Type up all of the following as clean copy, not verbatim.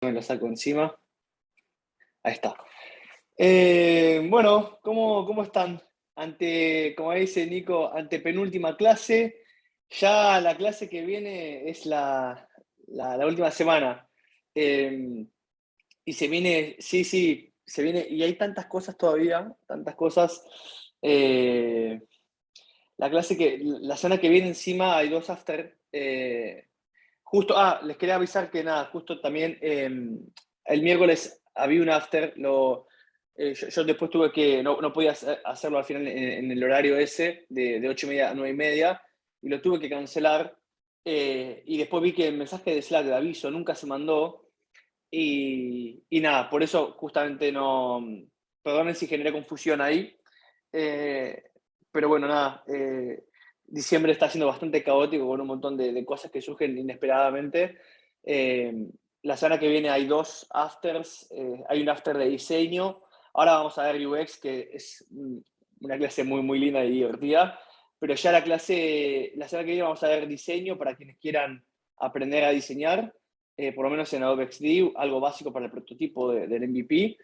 Me lo saco encima. Ahí está. Bueno, ¿cómo están? Como dice Nico, ante penúltima clase. Ya la clase que viene es la última semana. Y se viene, sí, se viene, y hay tantas cosas todavía, tantas cosas. Eh, la semana que viene encima hay dos after. Justo, les quería avisar que nada, justo también el miércoles había un after, yo después tuve que, no podía hacerlo al final en el horario ese, de 8:30 a 9:30, y lo tuve que cancelar, y después vi que el mensaje de Slack de aviso nunca se mandó, y nada, por eso justamente no, perdonen si generé confusión ahí, eh, pero bueno, nada, diciembre está siendo bastante caótico con un montón de cosas que surgen inesperadamente. Eh, la semana que viene hay dos afters, hay un after de diseño, ahora vamos a ver UX, que es una clase muy linda y divertida, pero ya la semana que viene vamos a ver diseño para quienes quieran aprender a diseñar, por lo menos en Adobe XD, algo básico para el prototipo del MVP.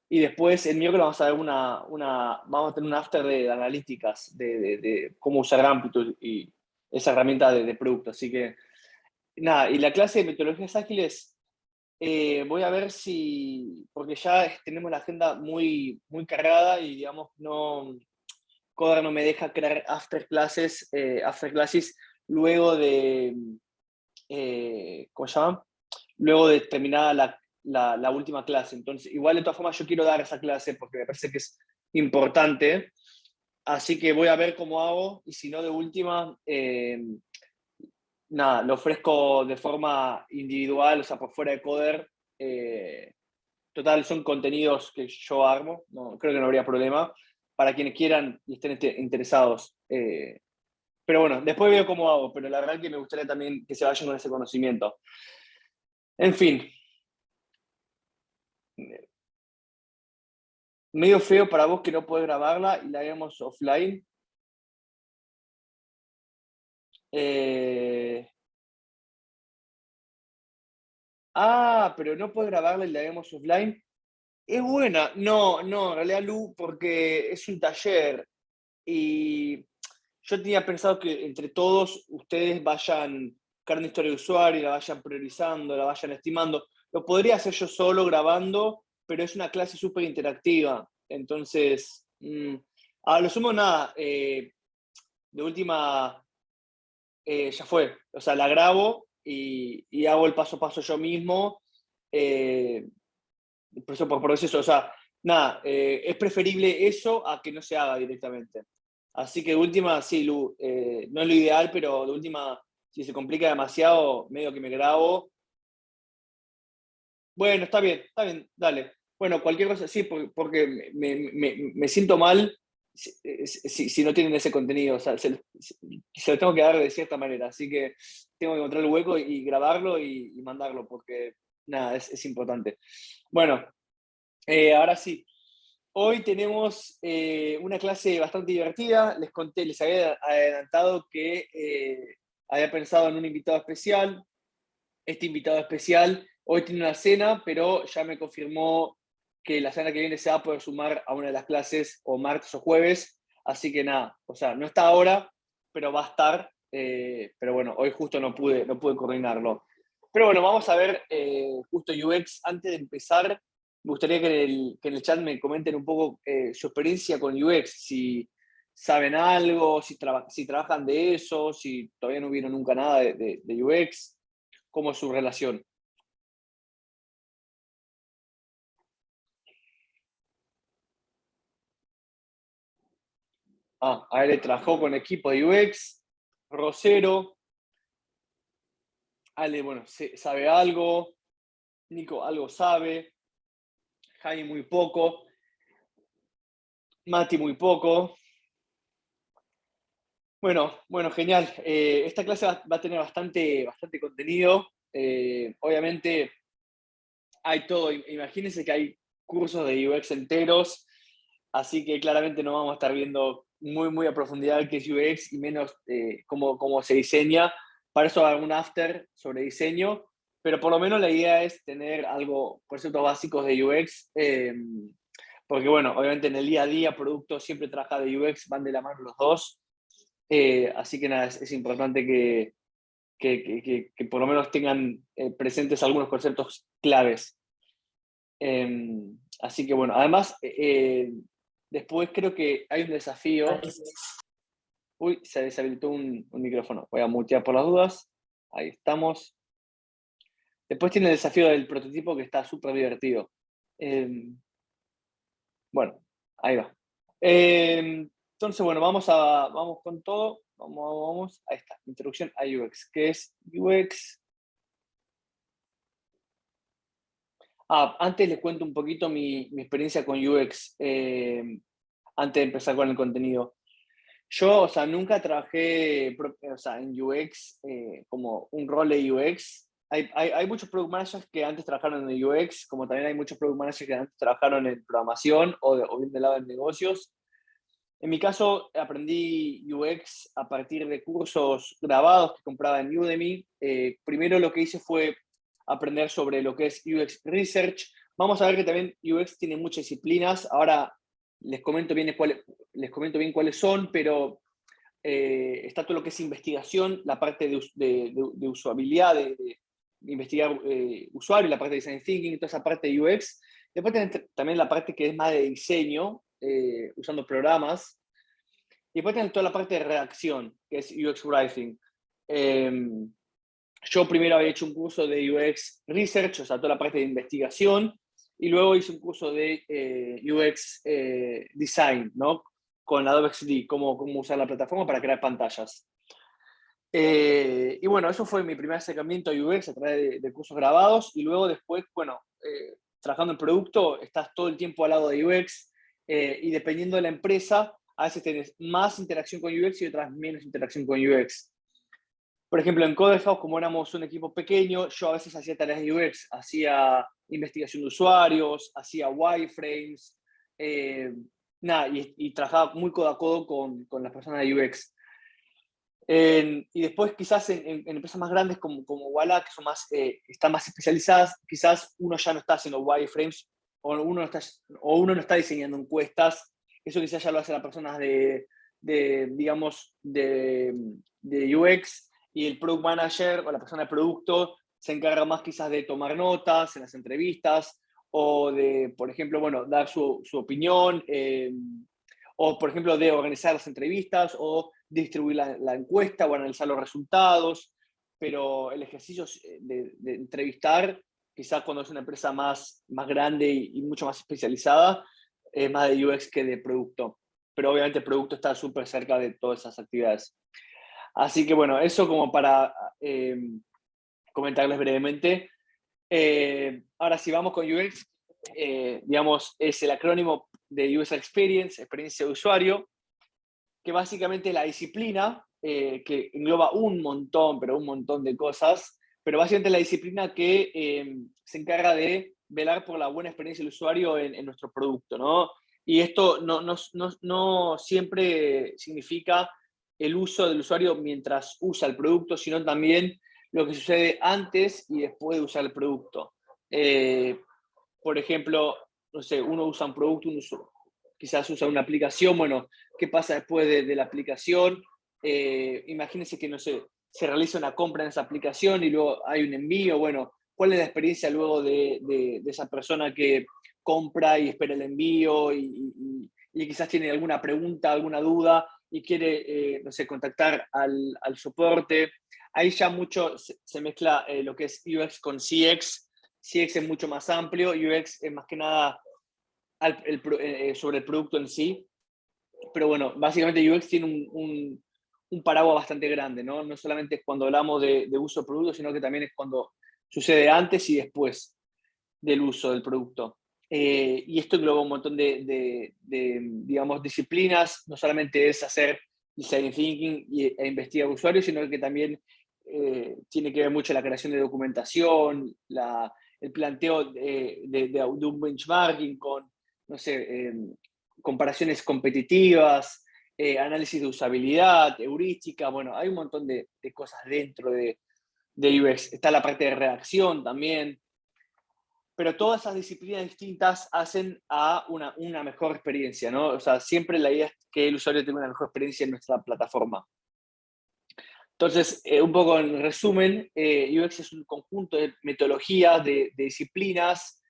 Y después el miércoles vamos a ver vamos a tener un after de analíticas, de cómo usar Amplitude y esa herramienta de producto. Así que, nada, y la clase de metodologías ágiles, voy a ver si, porque ya tenemos la agenda muy cargada y digamos, Coder no me deja crear after classes luego ¿cómo se llama? Luego de terminada la última clase. Entonces, igual de todas formas yo quiero dar esa clase porque me parece que es importante. Así que voy a ver cómo hago y si no de última, nada, lo ofrezco de forma individual, o sea, por fuera de Coder. Total, son contenidos que yo armo, no, creo que no habría problema para quienes quieran y estén interesados. Pero bueno, después veo cómo hago, pero la verdad que me gustaría también que se vayan con ese conocimiento. En fin, medio feo para vos que no podés grabarla y la hagamos offline. Eh, pero no podés grabarla y la hagamos offline. Es buena. No, en realidad, Lu, porque es un taller y yo tenía pensado que entre todos ustedes vayan buscando historia de usuario, la vayan priorizando, la vayan estimando. Lo podría hacer yo solo grabando, pero es una clase súper interactiva. Entonces, a lo sumo nada, de última, ya fue. O sea, la grabo y hago el paso a paso yo mismo. eh, por eso, o sea, nada, es preferible eso a que no se haga directamente. Así que de última, sí, Lu, no es lo ideal, pero de última, si se complica demasiado, medio que me grabo. Bueno, está bien, dale. Bueno, cualquier cosa, sí, porque me siento mal si no tienen ese contenido, o sea, se lo tengo que dar de cierta manera, así que tengo que encontrar el hueco y grabarlo y mandarlo, porque nada, es importante. Bueno, ahora sí, hoy tenemos una clase bastante divertida. Les había adelantado que había pensado en un invitado especial. Este invitado especial hoy tiene una cena, pero ya me confirmó que la semana que viene se va a poder sumar a una de las clases o martes o jueves. Así que nada, o sea, no está ahora, pero va a estar. Pero bueno, hoy justo no pude coordinarlo. Pero bueno, vamos a ver justo UX. Antes de empezar, me gustaría que en el chat me comenten un poco su experiencia con UX, si saben algo, si trabajan de eso, si todavía no vieron nunca nada de UX, cómo es su relación. A él trabajó con equipo de UX, Rosero, Ale, bueno, sabe algo, Nico algo sabe, Jaime muy poco, Mati muy poco. Bueno, genial. Esta clase va a tener bastante contenido. Obviamente hay todo, imagínense que hay cursos de UX enteros, así que claramente no vamos a estar viendo muy a profundidad qué es UX y menos cómo se diseña. Para eso hago un after sobre diseño, pero por lo menos la idea es tener algo, conceptos básicos de UX, porque bueno, obviamente en el día a día, producto siempre trabaja de UX, van de la mano los dos, así que nada, es importante que por lo menos tengan presentes algunos conceptos claves. Así que bueno, además, después creo que hay un desafío. Uy, se deshabilitó un micrófono. Voy a mutear por las dudas. Ahí estamos. Después tiene el desafío del prototipo que está súper divertido. Bueno, ahí va. Entonces, bueno, vamos con todo. Vamos. Ahí está. Introducción a UX. ¿Qué es UX? Antes les cuento un poquito mi experiencia con UX, antes de empezar con el contenido. Yo, o sea, nunca trabajé o sea, en UX como un rol de UX. Hay muchos product managers que antes trabajaron en UX, como también hay muchos product managers que antes trabajaron en programación o bien del lado de negocios. En mi caso, aprendí UX a partir de cursos grabados que compraba en Udemy. Primero lo que hice fue aprender sobre lo que es UX Research. Vamos a ver que también UX tiene muchas disciplinas. Ahora les comento bien cuáles son, pero está todo lo que es investigación, la parte de usabilidad, de investigar usuario, la parte de design thinking, toda esa parte de UX. Después también la parte que es más de diseño, usando programas. Y después tienen toda la parte de redacción, que es UX Writing. Yo primero había hecho un curso de UX Research, o sea, toda la parte de investigación, y luego hice un curso de UX Design, ¿no? Con Adobe XD, cómo usar la plataforma para crear pantallas. Y bueno, eso fue mi primer acercamiento a UX a través de cursos grabados, y luego después, bueno, trabajando en producto, estás todo el tiempo al lado de UX, y dependiendo de la empresa, a veces tenés más interacción con UX y otras menos interacción con UX. Por ejemplo, en Codehouse, como éramos un equipo pequeño, yo a veces hacía tareas de UX, hacía investigación de usuarios, hacía wireframes, nada, y trabajaba muy codo a codo con las personas de UX. Y después quizás en empresas más grandes como Walla, que son están más especializadas, quizás uno ya no está haciendo wireframes o uno no está diseñando encuestas. Eso quizás ya lo hacen las personas digamos, de UX, y el product manager o la persona de producto se encarga más quizás de tomar notas en las entrevistas o de, por ejemplo, bueno, dar su opinión, o por ejemplo de organizar las entrevistas o distribuir la encuesta o analizar los resultados, pero el ejercicio de entrevistar, quizás cuando es una empresa más grande y mucho más especializada, es más de UX que de producto. Pero obviamente el producto está súper cerca de todas esas actividades. Así que bueno, eso como para comentarles brevemente. Ahora si vamos con UX, digamos, es el acrónimo de User Experience, experiencia de usuario, que básicamente es la disciplina que engloba un montón, pero un montón de cosas, pero básicamente la disciplina que se encarga de velar por la buena experiencia del usuario en nuestro producto, ¿no? Y esto no siempre significa el uso del usuario mientras usa el producto, sino también lo que sucede antes y después de usar el producto. Por ejemplo, no sé, uno usa un producto, quizás usa una aplicación, bueno, ¿qué pasa después de la aplicación? Imagínense que, no sé, se realiza una compra en esa aplicación y luego hay un envío, bueno, ¿cuál es la experiencia luego de esa persona que compra y espera el envío y quizás tiene alguna pregunta, alguna duda y quiere, no sé, contactar al soporte? Ahí ya mucho se mezcla lo que es UX con CX. CX es mucho más amplio, UX es más que nada sobre el producto en sí, pero bueno, básicamente UX tiene un paraguas bastante grande, ¿no? No solamente es cuando hablamos de uso de producto, sino que también es cuando sucede antes y después del uso del producto. Y esto engloba un montón digamos, disciplinas, no solamente es hacer design thinking e investigar usuarios, sino que también tiene que ver mucho la creación de documentación, el planteo de un benchmarking con, no sé, comparaciones competitivas, análisis de usabilidad, heurística, bueno, hay un montón de cosas dentro de UX. Está la parte de redacción también, pero todas esas disciplinas distintas hacen a una mejor experiencia, ¿no? O sea, siempre la idea es que el usuario tenga una mejor experiencia en nuestra plataforma. Entonces, un poco en resumen, UX es un conjunto de metodologías, de disciplinas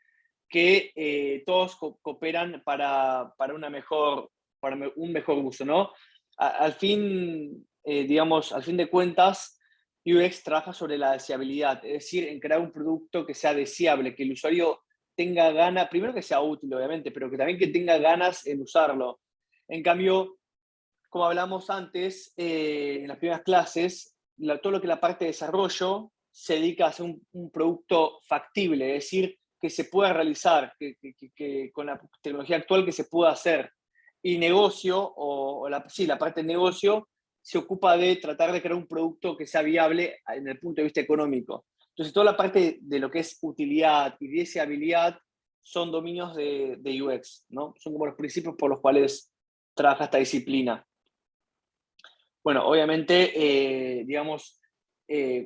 que todos cooperan para un mejor uso, ¿no? Al fin, digamos, al fin de cuentas, UX trabaja sobre la deseabilidad, es decir, en crear un producto que sea deseable, que el usuario tenga ganas, primero que sea útil, obviamente, pero que también que tenga ganas en usarlo. En cambio, como hablamos antes, en las primeras clases, todo lo que es la parte de desarrollo se dedica a hacer un producto factible, es decir, que se pueda realizar, que con la tecnología actual que se pueda hacer. Y negocio, la parte de negocio, se ocupa de tratar de crear un producto que sea viable en el punto de vista económico. Entonces, toda la parte de lo que es utilidad y deseabilidad son dominios de UX, ¿no? Son como los principios por los cuales trabaja esta disciplina. Bueno, obviamente, digamos,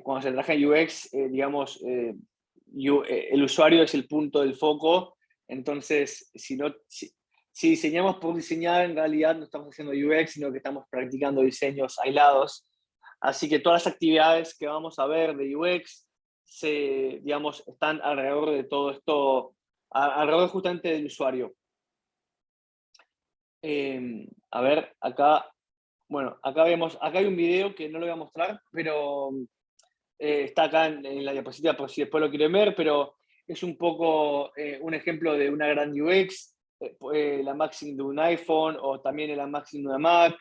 cuando se trabaja en UX, digamos, el usuario es el punto del foco, entonces, si diseñamos por diseñar, en realidad no estamos haciendo UX, sino que estamos practicando diseños aislados. Así que todas las actividades que vamos a ver de UX, digamos, están alrededor de todo esto, alrededor justamente del usuario. A ver, acá bueno, acá hay un video que no lo voy a mostrar, pero está acá en la diapositiva por si después lo quieren ver, pero es un poco un ejemplo de una gran UX, la Maxim de un iPhone o también la Maxim de una Mac.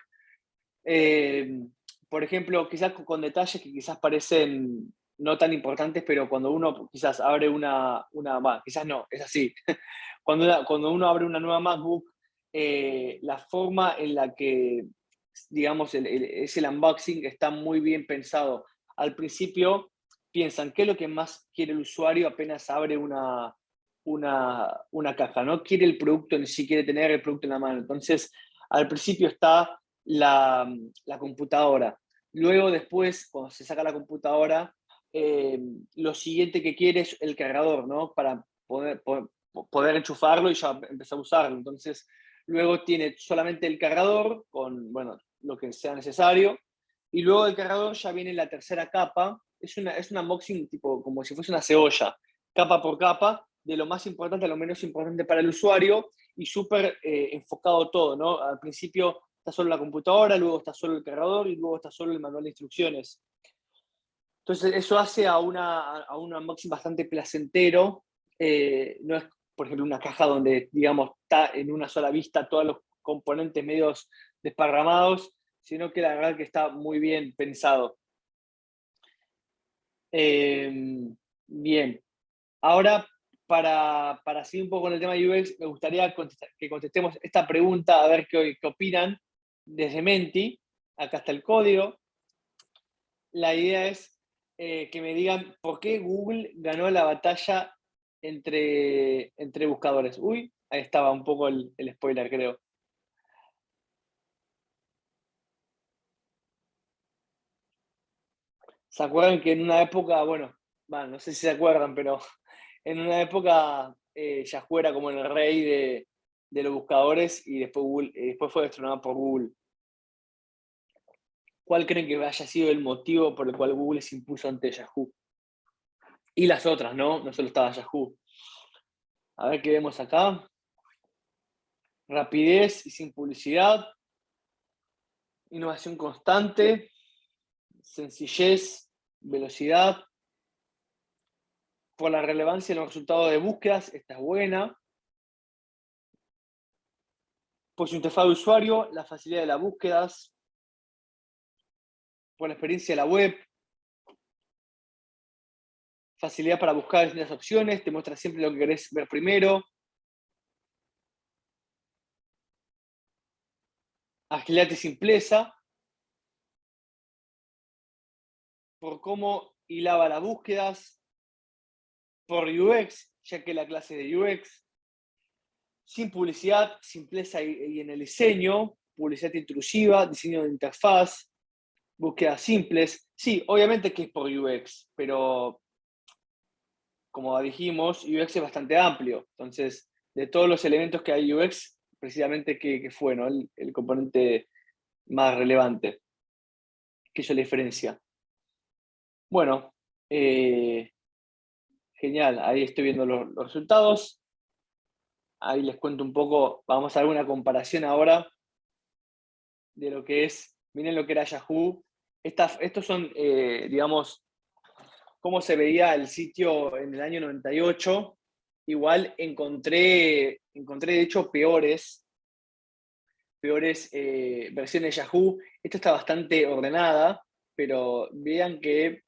Por ejemplo, quizás con detalles que quizás parecen no tan importantes, pero cuando uno quizás abre quizás no, es así. Cuando uno abre una nueva MacBook, la forma en la que, digamos, es el unboxing está muy bien pensado. Al principio piensan qué es lo que más quiere el usuario apenas abre una caja, ¿no? Quiere el producto en sí, quiere tener el producto en la mano. Entonces, al principio está la computadora. Luego, después, cuando se saca la computadora, lo siguiente que quiere es el cargador, ¿no? Para poder enchufarlo y ya empezar a usarlo. Entonces, luego tiene solamente el cargador con, bueno, lo que sea necesario. Y luego del cargador ya viene la tercera capa. Es un unboxing tipo como si fuese una cebolla, capa por capa, de lo más importante a lo menos importante para el usuario y súper enfocado todo, ¿no? Al principio está solo la computadora, luego está solo el cargador y luego está solo el manual de instrucciones. Entonces, eso hace a un unboxing bastante placentero. No es, por ejemplo, una caja donde, digamos, está en una sola vista todos los componentes medios desparramados, sino que la verdad que está muy bien pensado. Bien, ahora para seguir un poco con el tema de UX, me gustaría que contestemos esta pregunta, a ver qué opinan desde Menti. Acá está el código. La idea es que me digan por qué Google ganó la batalla entre buscadores. Uy, ahí estaba un poco el spoiler, creo. ¿Se acuerdan que en una época, bueno, no sé si se acuerdan, pero en una época Yahoo era como el rey de los buscadores y después fue destronado por Google? ¿Cuál creen que haya sido el motivo por el cual Google se impuso ante Yahoo? Y las otras, ¿no? No solo estaba Yahoo. A ver qué vemos acá. Rapidez y sin publicidad. Innovación constante. Sencillez, velocidad. Por la relevancia en los resultados de búsquedas, esta es buena. Por su interfaz de usuario, la facilidad de las búsquedas. Por la experiencia de la web. Facilidad para buscar distintas opciones, te muestra siempre lo que querés ver primero. Agilidad y simpleza. Por cómo hilaba las búsquedas. Por UX, ya que la clase de UX. Sin publicidad, simpleza y en el diseño. Publicidad intrusiva, diseño de interfaz. búsquedas simples. Sí, obviamente que es por UX, pero como dijimos, UX es bastante amplio. Entonces, de todos los elementos que hay UX, precisamente que fue, ¿no? El componente más relevante que hizo la diferencia. Bueno, genial, ahí estoy viendo los resultados. Ahí les cuento un poco, vamos a dar una comparación ahora de lo que es, miren lo que era Yahoo. Estos son, digamos, cómo se veía el sitio en el año 98. Igual encontré de hecho peores versiones de Yahoo. Esta está bastante ordenada, pero vean que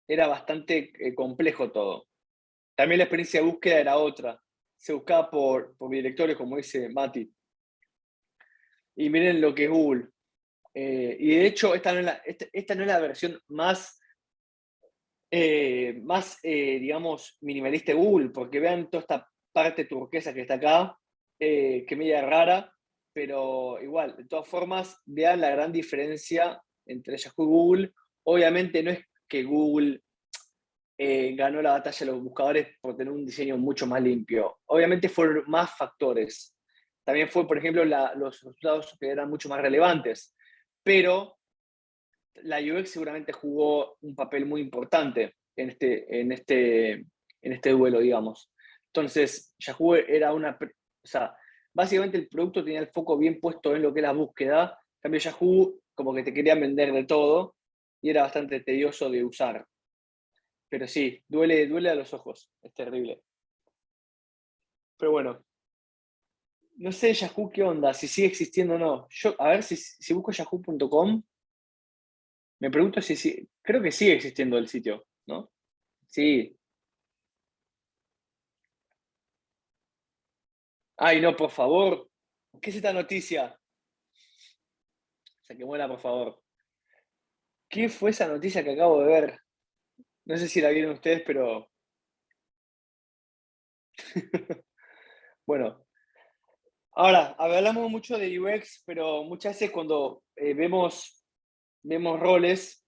era bastante complejo todo. También la experiencia de búsqueda era otra. Se buscaba por directorios, como dice Mati. Y miren lo que es Google. Y de hecho, esta no es la versión más, digamos, minimalista de Google, porque vean toda esta parte turquesa que está acá, que media rara, pero igual, de todas formas, vean la gran diferencia entre Yahoo y Google. Obviamente no es que Google ganó la batalla de los buscadores por tener un diseño mucho más limpio. Obviamente fueron más factores. También fue, por ejemplo, los resultados que eran mucho más relevantes. Pero la UX seguramente jugó un papel muy importante en este duelo, digamos. Entonces, Yahoo era o sea, básicamente el producto tenía el foco bien puesto en lo que es la búsqueda. En cambio, Yahoo como que te querían vender de todo y era bastante tedioso de usar. Pero sí, duele a los ojos, es terrible. Pero bueno, no sé Yahoo qué onda, si sigue existiendo o no. Yo, a ver si busco yahoo.com, me pregunto si, creo que sigue existiendo el sitio, ¿no? Sí. Ay, no, por favor. ¿Qué es esta noticia? Saquémosla, por favor. ¿Qué fue esa noticia que acabo de ver? No sé si la vieron ustedes, pero bueno. Ahora, hablamos mucho de UX, pero muchas veces cuando vemos roles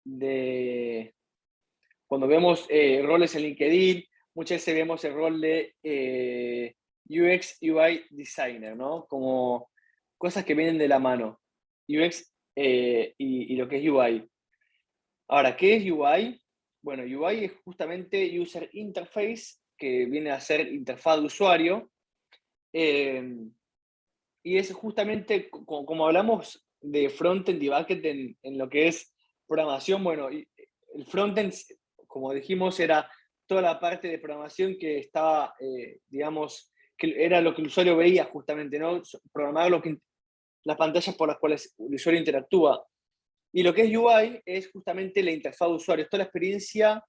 de, cuando vemos roles en LinkedIn, muchas veces vemos el rol de UX UI designer, ¿no? Como cosas que vienen de la mano. UX y lo que es UI. Ahora, ¿qué es UI? Bueno, UI es justamente User Interface, que viene a ser interfaz de usuario. eh, y es justamente como hablamos de frontend y backend en lo que es programación. Bueno, el frontend, como dijimos, era toda la parte de programación que estaba, digamos, que era lo que el usuario veía justamente, ¿no? Programar las pantallas por las cuales el usuario interactúa. Y lo que es UI es justamente la interfaz de usuario, es toda la experiencia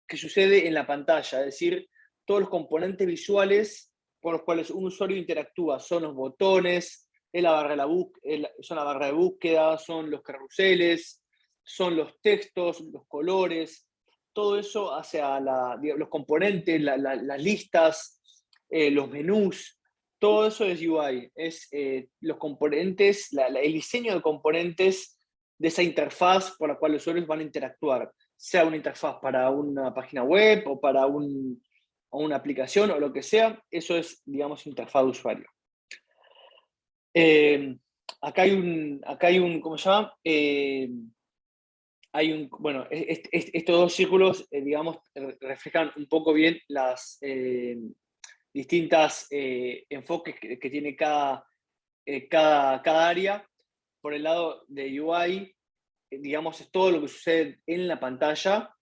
que sucede en la pantalla, es decir, todos los componentes visuales por los cuales un usuario interactúa. Son los botones, es la barra de son la barra de búsqueda, son los carruseles, son los textos, los colores, todo eso hacia los componentes, las listas, los menús, todo eso es UI, es los componentes, el diseño de componentes de esa interfaz por la cual los usuarios van a interactuar, sea una interfaz para una página web o para o una aplicación o lo que sea, eso es, digamos, interfaz de usuario. Eh, acá hay un, ¿cómo se llama? Bueno, estos dos círculos, digamos, reflejan un poco bien las distintas enfoques que tiene cada área. Por el lado de UI, digamos, es todo lo que sucede en la pantalla,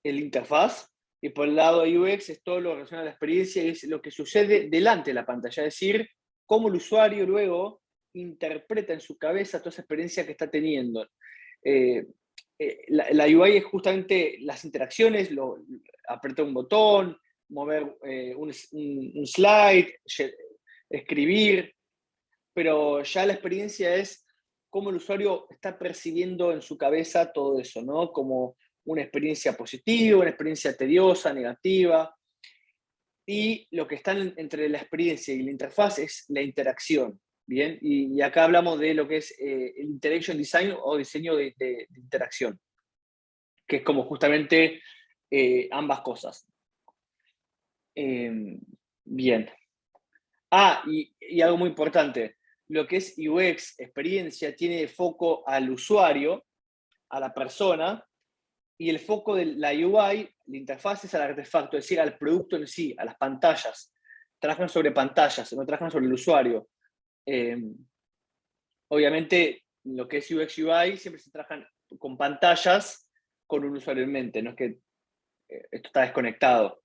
en la interfaz, y por el lado de UX es todo lo relacionado a la experiencia y es lo que sucede delante de la pantalla, es decir, cómo el usuario luego interpreta en su cabeza toda esa experiencia que está teniendo. Eh, la UI es justamente las interacciones, apretar un botón, mover un slide, escribir, pero ya la experiencia es cómo el usuario está percibiendo en su cabeza todo eso, ¿no? Como una experiencia positiva, una experiencia tediosa, negativa. Y lo que está entre la experiencia y la interfaz es la interacción. Bien, y acá hablamos de lo que es el Interaction Design o diseño de interacción, que es como justamente ambas cosas. Bien. Y algo muy importante, lo que es UX, experiencia, tiene de foco al usuario, a la persona, y el foco de la UI, la interfaz, es al artefacto, es decir, al producto en sí, a las pantallas. Trabajan sobre pantallas, no trabajan sobre el usuario. Eh, Obviamente, lo que es UX UI siempre se trabajan con pantallas con un usuario en mente, no es que esto está desconectado.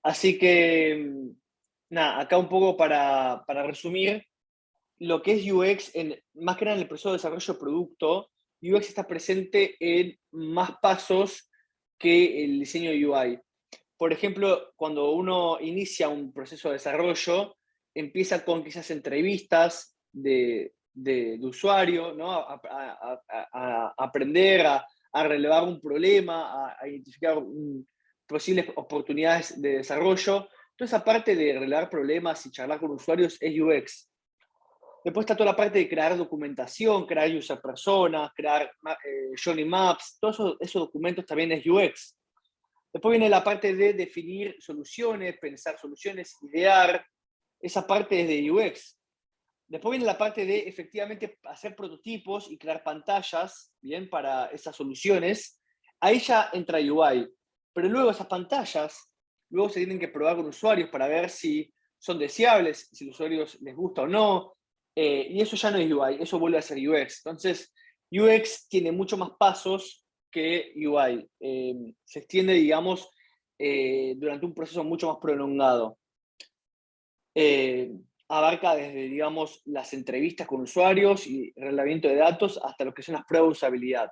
Así que, nada, acá un poco para resumir, lo que es UX, más que nada en el proceso de desarrollo de producto, UX está presente en más pasos que el diseño de UI. Por ejemplo, cuando uno inicia un proceso de desarrollo, empieza con quizás entrevistas de usuario, ¿no? A aprender a relevar un problema, a identificar posibles oportunidades de desarrollo. Toda esa parte de relevar problemas y charlar con usuarios es UX. Después está toda la parte de crear documentación, crear user personas, crear journey maps, todos esos documentos también es UX. Después viene la parte de definir soluciones, pensar soluciones, idear. Esa parte es de UX. Después viene la parte de efectivamente hacer prototipos y crear pantallas, ¿bien? Para esas soluciones. Ahí ya entra UI. Pero luego esas pantallas, luego se tienen que probar con usuarios para ver si son deseables, si a los usuarios les gusta o no. Y eso ya no es UI, eso vuelve a ser UX. Entonces, UX tiene mucho más pasos que UI. Se extiende, digamos, durante un proceso mucho más prolongado. Eh, Abarca desde, digamos, las entrevistas con usuarios y relevamiento de datos hasta lo que son las pruebas de usabilidad.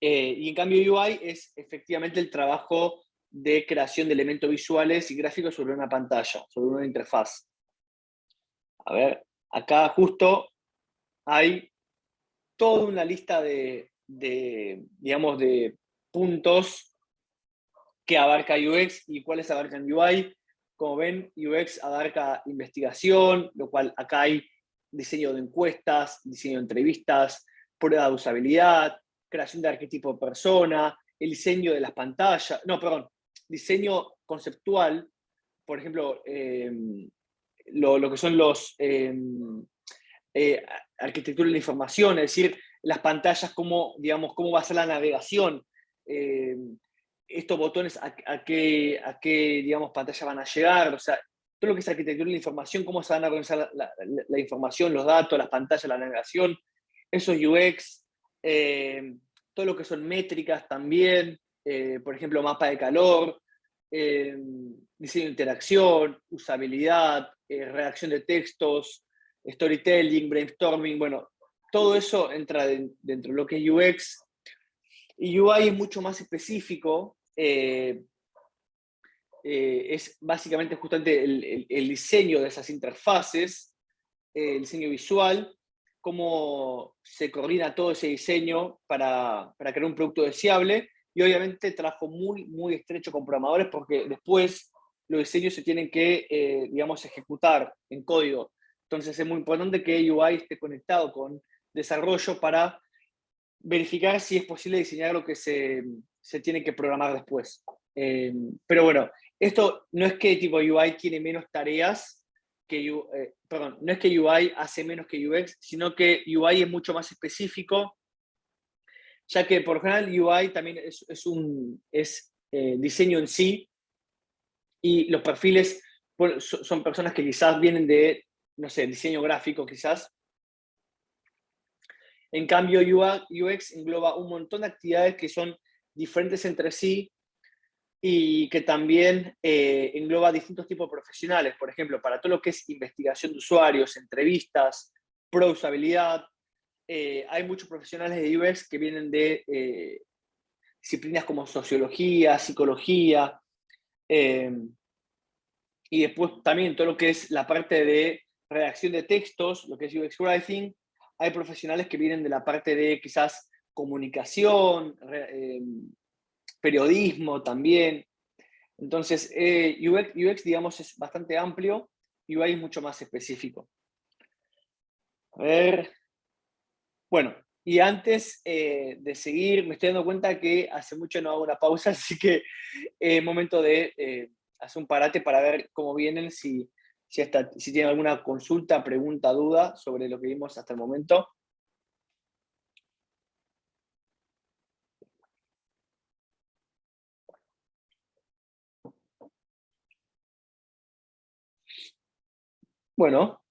Y en cambio UI es efectivamente el trabajo de creación de elementos visuales y gráficos sobre una pantalla, sobre una interfaz. A ver, acá justo hay toda una lista digamos, de puntos que abarca UX y cuáles abarcan UI. Como ven, UX abarca investigación, lo cual acá hay diseño de encuestas, diseño de entrevistas, prueba de usabilidad, creación de arquetipo de persona, el diseño de las pantallas, no, perdón, diseño conceptual, por ejemplo, lo que son los eh, arquitectura de la información, es decir, las pantallas, cómo, digamos, cómo va a ser la navegación, eh, estos botones a qué, digamos, pantalla van a llegar, o sea, todo lo que es arquitectura de la información, cómo se van a organizar la información, los datos, las pantallas, la navegación, eso es UX, todo lo que son métricas también, por ejemplo, mapa de calor, diseño de interacción, usabilidad, redacción de textos, storytelling, brainstorming, bueno, todo eso entra dentro de lo que es UX. Y UI es mucho más específico, es básicamente justamente el diseño de esas interfaces, el diseño visual, cómo se coordina todo ese diseño para crear un producto deseable, y obviamente trabajo muy, muy estrecho con programadores porque después los diseños se tienen que, digamos, ejecutar en código. Entonces es muy importante que UI esté conectado con desarrollo para verificar si es posible diseñar lo que se tiene que programar después. Pero bueno, esto no es que tipo UI tiene menos tareas perdón, no es que UI hace menos que UX, sino que UI es mucho más específico, ya que por lo general UI también es diseño en sí, y los perfiles bueno, son personas que quizás vienen de, no sé, diseño gráfico quizás. En cambio, UX engloba un montón de actividades que son diferentes entre sí y que también engloba distintos tipos de profesionales. Por ejemplo, para todo lo que es investigación de usuarios, entrevistas, pro usabilidad, hay muchos profesionales de UX que vienen de disciplinas como sociología, psicología, eh, y después también todo lo que es la parte de redacción de textos, lo que es UX Writing. Hay profesionales que vienen de la parte de quizás comunicación, periodismo también. Entonces, UX, digamos, es bastante amplio y UI es mucho más específico. A ver. Bueno, y antes de seguir, me estoy dando cuenta que hace mucho no hago una pausa, así que es momento de hacer un parate para ver cómo vienen, si tienen alguna consulta, pregunta, duda sobre lo que vimos hasta el momento. Bueno,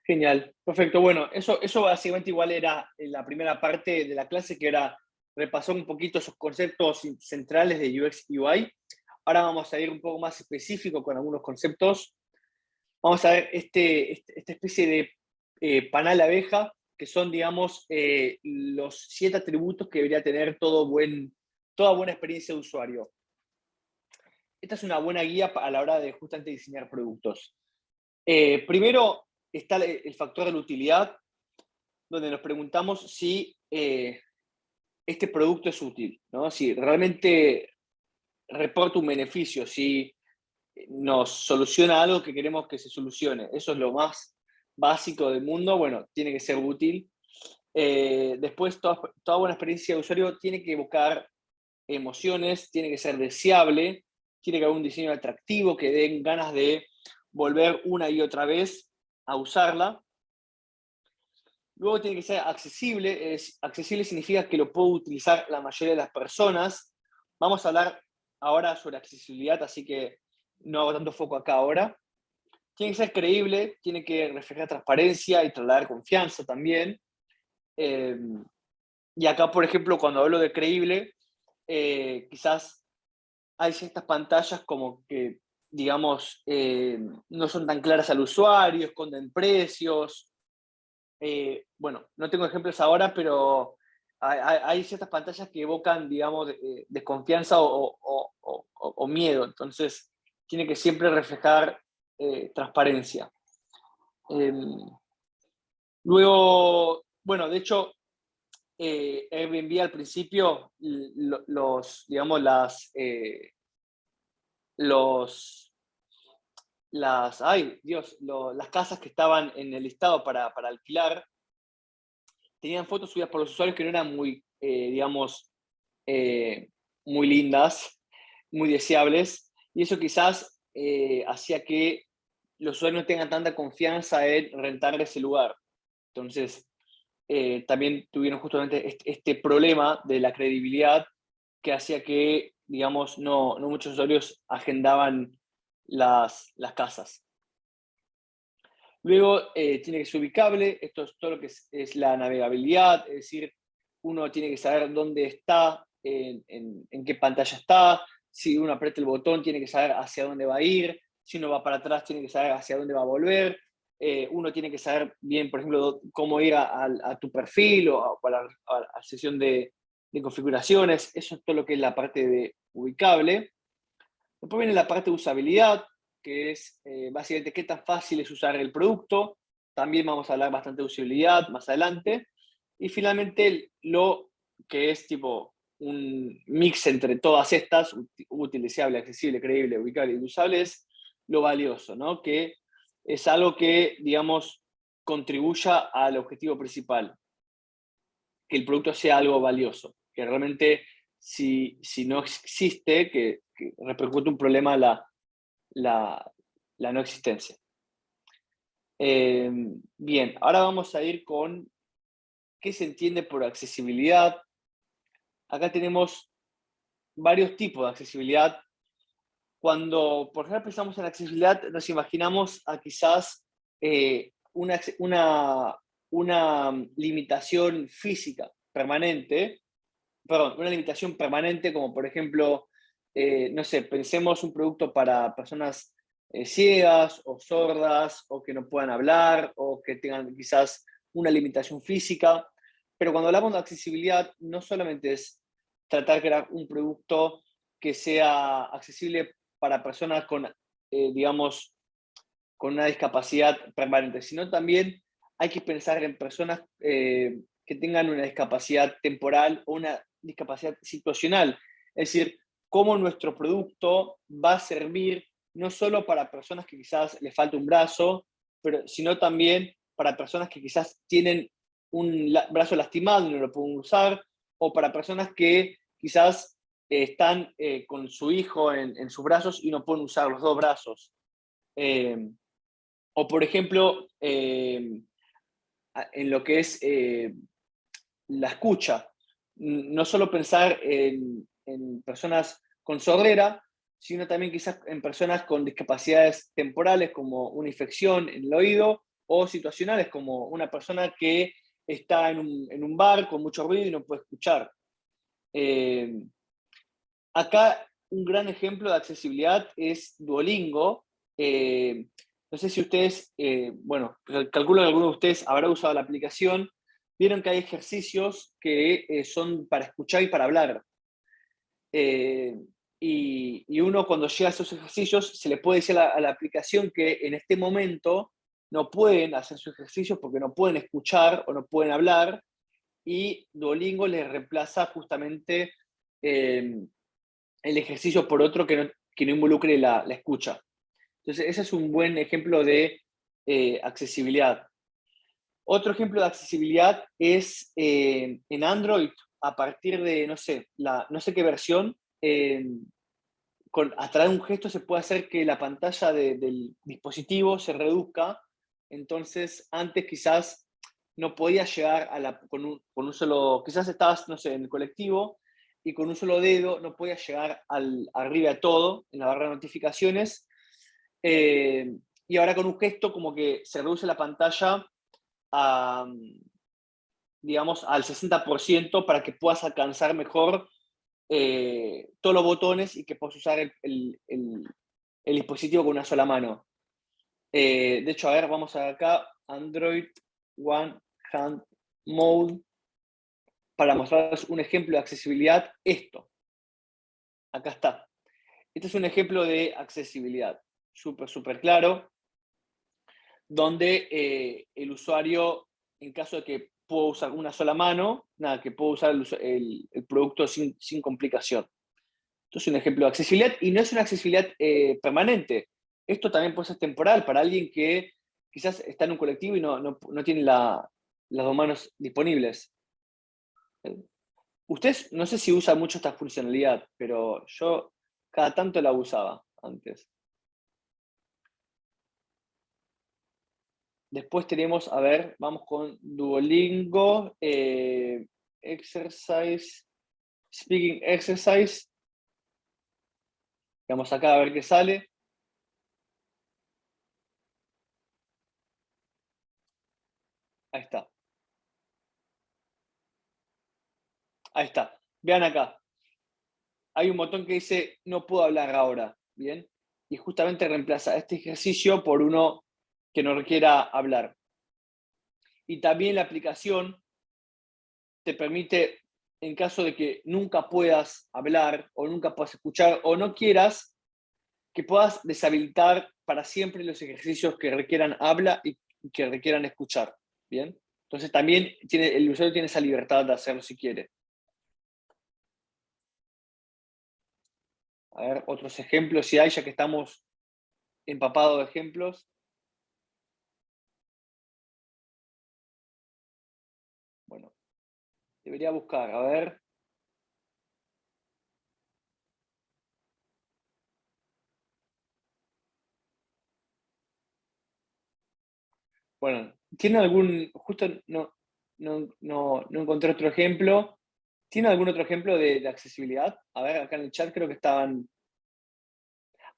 genial, perfecto. Bueno, eso básicamente igual era en la primera parte de la clase, que era repasar un poquito esos conceptos centrales de UX y UI. Ahora vamos a ir un poco más específico con algunos conceptos. Vamos a ver esta especie de panal abeja, que son, digamos, los 7 atributos que debería tener toda buena experiencia de usuario. Esta es una buena guía a la hora de justamente diseñar productos. Primero está el factor de la utilidad, donde nos preguntamos si este producto es útil, ¿no? Si realmente reporta un beneficio, si nos soluciona algo que queremos que se solucione. Eso es lo más básico del mundo. Bueno, tiene que ser útil. Después, toda buena experiencia de usuario tiene que evocar emociones, tiene que ser deseable, tiene que haber un diseño atractivo que den ganas de volver una y otra vez a usarla. Luego tiene que ser accesible. Accesible significa que lo puedo utilizar la mayoría de las personas. Vamos a hablar ahora sobre accesibilidad, así que no hago tanto foco acá ahora. Tiene que ser creíble, tiene que reflejar transparencia y trasladar confianza también. Eh, y acá, por ejemplo, cuando hablo de creíble, quizás hay ciertas pantallas como que, digamos, no son tan claras al usuario, esconden precios. Bueno, no tengo ejemplos ahora, pero hay ciertas pantallas que evocan, digamos, desconfianza o miedo. Entonces, tiene que siempre reflejar transparencia. Luego, bueno, de hecho, Airbnb al principio, digamos, los, ay, Dios, las casas que estaban en el listado para alquilar, tenían fotos subidas por los usuarios que no eran muy, digamos, eh, muy lindas, muy deseables, y eso quizás hacía que los usuarios no tengan tanta confianza en rentar ese lugar. Entonces, también tuvieron justamente este problema de la credibilidad que hacía que, digamos, no muchos usuarios agendaban las casas. Luego, tiene que ser ubicable. Esto es todo lo que es la navegabilidad, es decir, uno tiene que saber dónde está, en qué pantalla está. Si uno aprieta el botón, tiene que saber hacia dónde va a ir. Si uno va para atrás, tiene que saber hacia dónde va a volver. Uno tiene que saber bien, por ejemplo, cómo ir a tu perfil o a la sesión de configuraciones. Eso es todo lo que es la parte de ubicable. Después viene la parte de usabilidad, que es básicamente qué tan fácil es usar el producto. También vamos a hablar bastante de usabilidad más adelante. Y finalmente lo que es tipo un mix entre todas estas, útil, deseable, accesible, creíble, ubicable y usable, es lo valioso, ¿no? Que es algo que, digamos, contribuya al objetivo principal, que el producto sea algo valioso, que realmente si no existe, que repercute un problema la, la no existencia. Eh, Bien, ahora vamos a ir con qué se entiende por accesibilidad. Acá tenemos varios tipos de accesibilidad. Cuando, por ejemplo, pensamos en accesibilidad, nos imaginamos a quizás una limitación física permanente, perdón, una limitación permanente, como por ejemplo, no sé, pensemos un producto para personas ciegas o sordas o que no puedan hablar o que tengan quizás una limitación física. Pero cuando hablamos de accesibilidad, no solamente es tratar de crear un producto que sea accesible para personas con, digamos, con una discapacidad permanente, sino también hay que pensar en personas que tengan una discapacidad temporal o una discapacidad situacional. Es decir, cómo nuestro producto va a servir no solo para personas que quizás les falta un brazo, pero sino también para personas que quizás tienen un brazo lastimado y no lo pueden usar, o para personas que quizás están con su hijo en sus brazos y no pueden usar los dos brazos. Eh, o por ejemplo, en lo que es la escucha. No solo pensar en personas con sordera, sino también quizás en personas con discapacidades temporales como una infección en el oído o situacionales como una persona que está en un bar con mucho ruido y no puede escuchar. Eh, Acá un gran ejemplo de accesibilidad es Duolingo. No sé si ustedes, bueno, calculo que alguno de ustedes habrá usado la aplicación. Vieron que hay ejercicios que son para escuchar y para hablar. Eh, y uno cuando llega a esos ejercicios se le puede decir a la aplicación que en este momento no pueden hacer sus ejercicios porque no pueden escuchar o no pueden hablar, y Duolingo les reemplaza justamente el ejercicio por otro que no involucre la escucha. Entonces, ese es un buen ejemplo de accesibilidad. Otro ejemplo de accesibilidad es en Android, a partir de, no sé, no sé qué versión, a través de un gesto se puede hacer que la pantalla del dispositivo se reduzca. Entonces, antes quizás no podías llegar con un solo, quizás estabas, no sé, en el colectivo y con un solo dedo no podías llegar arriba de todo, en la barra de notificaciones. Y ahora con un gesto como que se reduce la pantalla a, digamos, al 60% para que puedas alcanzar mejor todos los botones y que puedas usar el dispositivo con una sola mano. De hecho, a ver, vamos a ver acá, Android One Hand Mode, para mostrarles un ejemplo de accesibilidad. Esto, acá está. Este es un ejemplo de accesibilidad, súper, súper claro, donde el usuario, en caso de que pueda usar una sola mano, nada, que pueda usar el producto sin complicación. Esto es un ejemplo de accesibilidad y no es una accesibilidad permanente. Esto también puede ser temporal para alguien que quizás está en un colectivo y no tiene las dos manos disponibles. Ustedes, no sé si usa mucho esta funcionalidad, pero yo cada tanto la usaba antes. Después tenemos, a ver, vamos con Duolingo, Exercise, Speaking Exercise. Vamos acá a ver qué sale. Ahí está. Ahí está. Vean acá. Hay un botón que dice no puedo hablar ahora, ¿bien? Y justamente reemplaza este ejercicio por uno que no requiera hablar. Y también la aplicación te permite, en caso de que nunca puedas hablar o nunca puedas escuchar o no quieras, que puedas deshabilitar para siempre los ejercicios que requieran habla y que requieran escuchar, ¿bien? Entonces también el usuario tiene esa libertad de hacerlo si quiere. A ver, otros ejemplos si hay, ya que estamos empapados de ejemplos. Bueno, debería buscar, a ver. Bueno, ¿tiene algún, justo no encontré otro ejemplo? ¿Tiene algún otro ejemplo de accesibilidad? A ver, acá en el chat creo que estaban.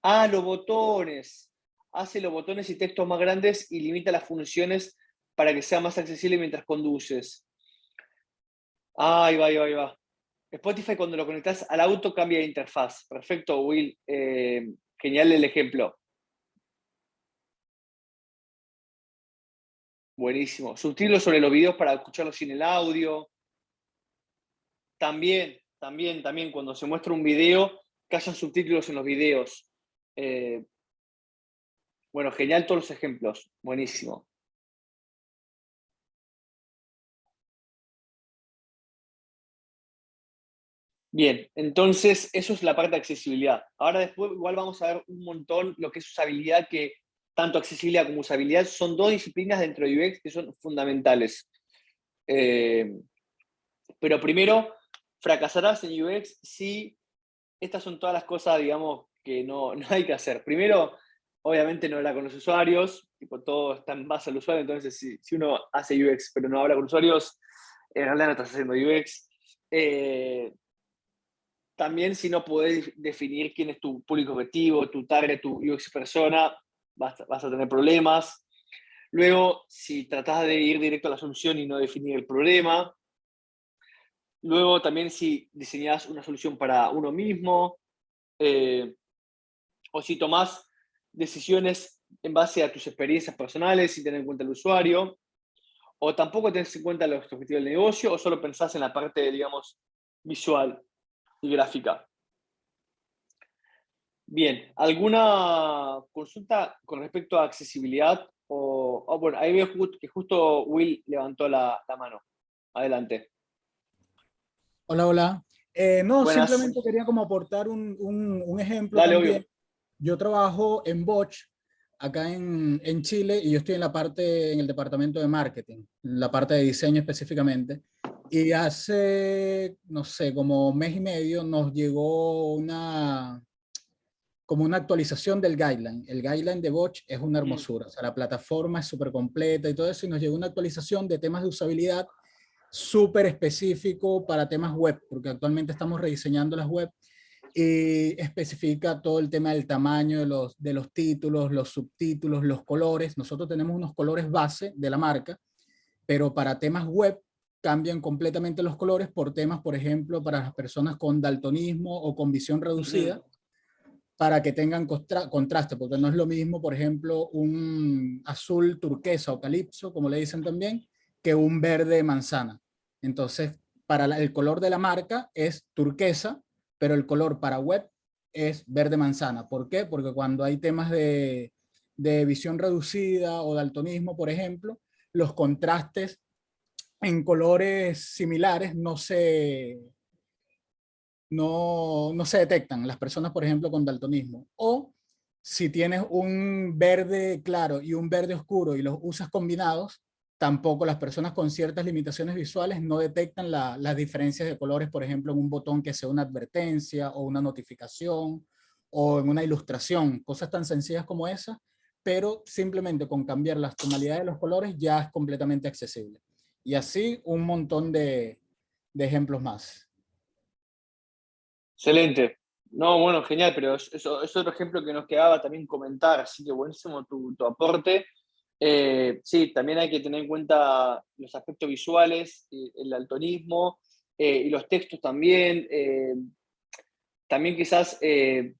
Ah, los botones. Hace los botones y textos más grandes y limita las funciones para que sea más accesible mientras conduces. Ah, ahí va, ahí va, ahí va. Spotify cuando lo conectas al auto cambia de interfaz. Perfecto, Will. Genial el ejemplo. Buenísimo. Subtítulos sobre los videos para escucharlos sin el audio. También, cuando se muestra un video, que haya subtítulos en los videos. Eh, bueno, genial todos los ejemplos. Buenísimo. Bien, entonces eso es la parte de accesibilidad. Ahora después igual vamos a ver un montón lo que es usabilidad, que tanto accesibilidad como usabilidad son dos disciplinas dentro de UX que son fundamentales. Pero primero, fracasarás en UX si estas son todas las cosas, digamos, que no hay que hacer. Primero, obviamente no hablar con los usuarios, tipo, todo está en base al usuario, entonces si uno hace UX pero no habla con usuarios, en realidad no estás haciendo UX. También si no podés definir quién es tu público objetivo, tu target, tu UX persona, vas a tener problemas. Luego, si tratás de ir directo a la solución y no definir el problema. Luego también si diseñás una solución para uno mismo, o si tomás decisiones en base a tus experiencias personales sin tener en cuenta el usuario, o tampoco tenés en cuenta los objetivos del negocio, o solo pensás en la parte, digamos, visual y gráfica. Bien, ¿alguna consulta con respecto a accesibilidad? Bueno, ahí veo que justo Will levantó la mano. Adelante. Hola, hola. No, Buenas. simplemente quería como aportar un ejemplo Dale, también. obvio. Yo trabajo en Bosch, acá en Chile, y yo estoy en el departamento de marketing, en la parte de diseño específicamente. Y hace, no sé, como mes y medio nos llegó como una actualización del guideline. El guideline de Bosch es una Mm, hermosura, o sea, la plataforma es súper completa y todo eso, y nos llegó una actualización de temas de usabilidad súper específico para temas web, porque actualmente estamos rediseñando las web y especifica todo el tema del tamaño de los títulos, los subtítulos, los colores. Nosotros tenemos unos colores base de la marca, pero para temas web cambian completamente los colores por temas, por ejemplo, para las personas con daltonismo o con visión reducida, ujú, para que tengan contraste, porque no es lo mismo, por ejemplo, un azul turquesa o calipso, como le dicen también, que un verde manzana. Entonces, para el color de la marca es turquesa, pero el color para web es verde manzana. ¿Por qué? Porque cuando hay temas de visión reducida o daltonismo, por ejemplo, los contrastes en colores similares no se detectan las personas, por ejemplo, con daltonismo. O si tienes un verde claro y un verde oscuro y los usas combinados, tampoco las personas con ciertas limitaciones visuales no detectan las diferencias de colores, por ejemplo, en un botón que sea una advertencia o una notificación o en una ilustración, cosas tan sencillas como esas, pero simplemente con cambiar las tonalidades de los colores ya es completamente accesible. Y así un montón de ejemplos más. excelente. No, bueno, genial, pero es otro ejemplo que nos quedaba también comentar, así que buenísimo tu aporte. Sí, también hay que tener en cuenta los aspectos visuales, el daltonismo, y los textos también. También quizás eh,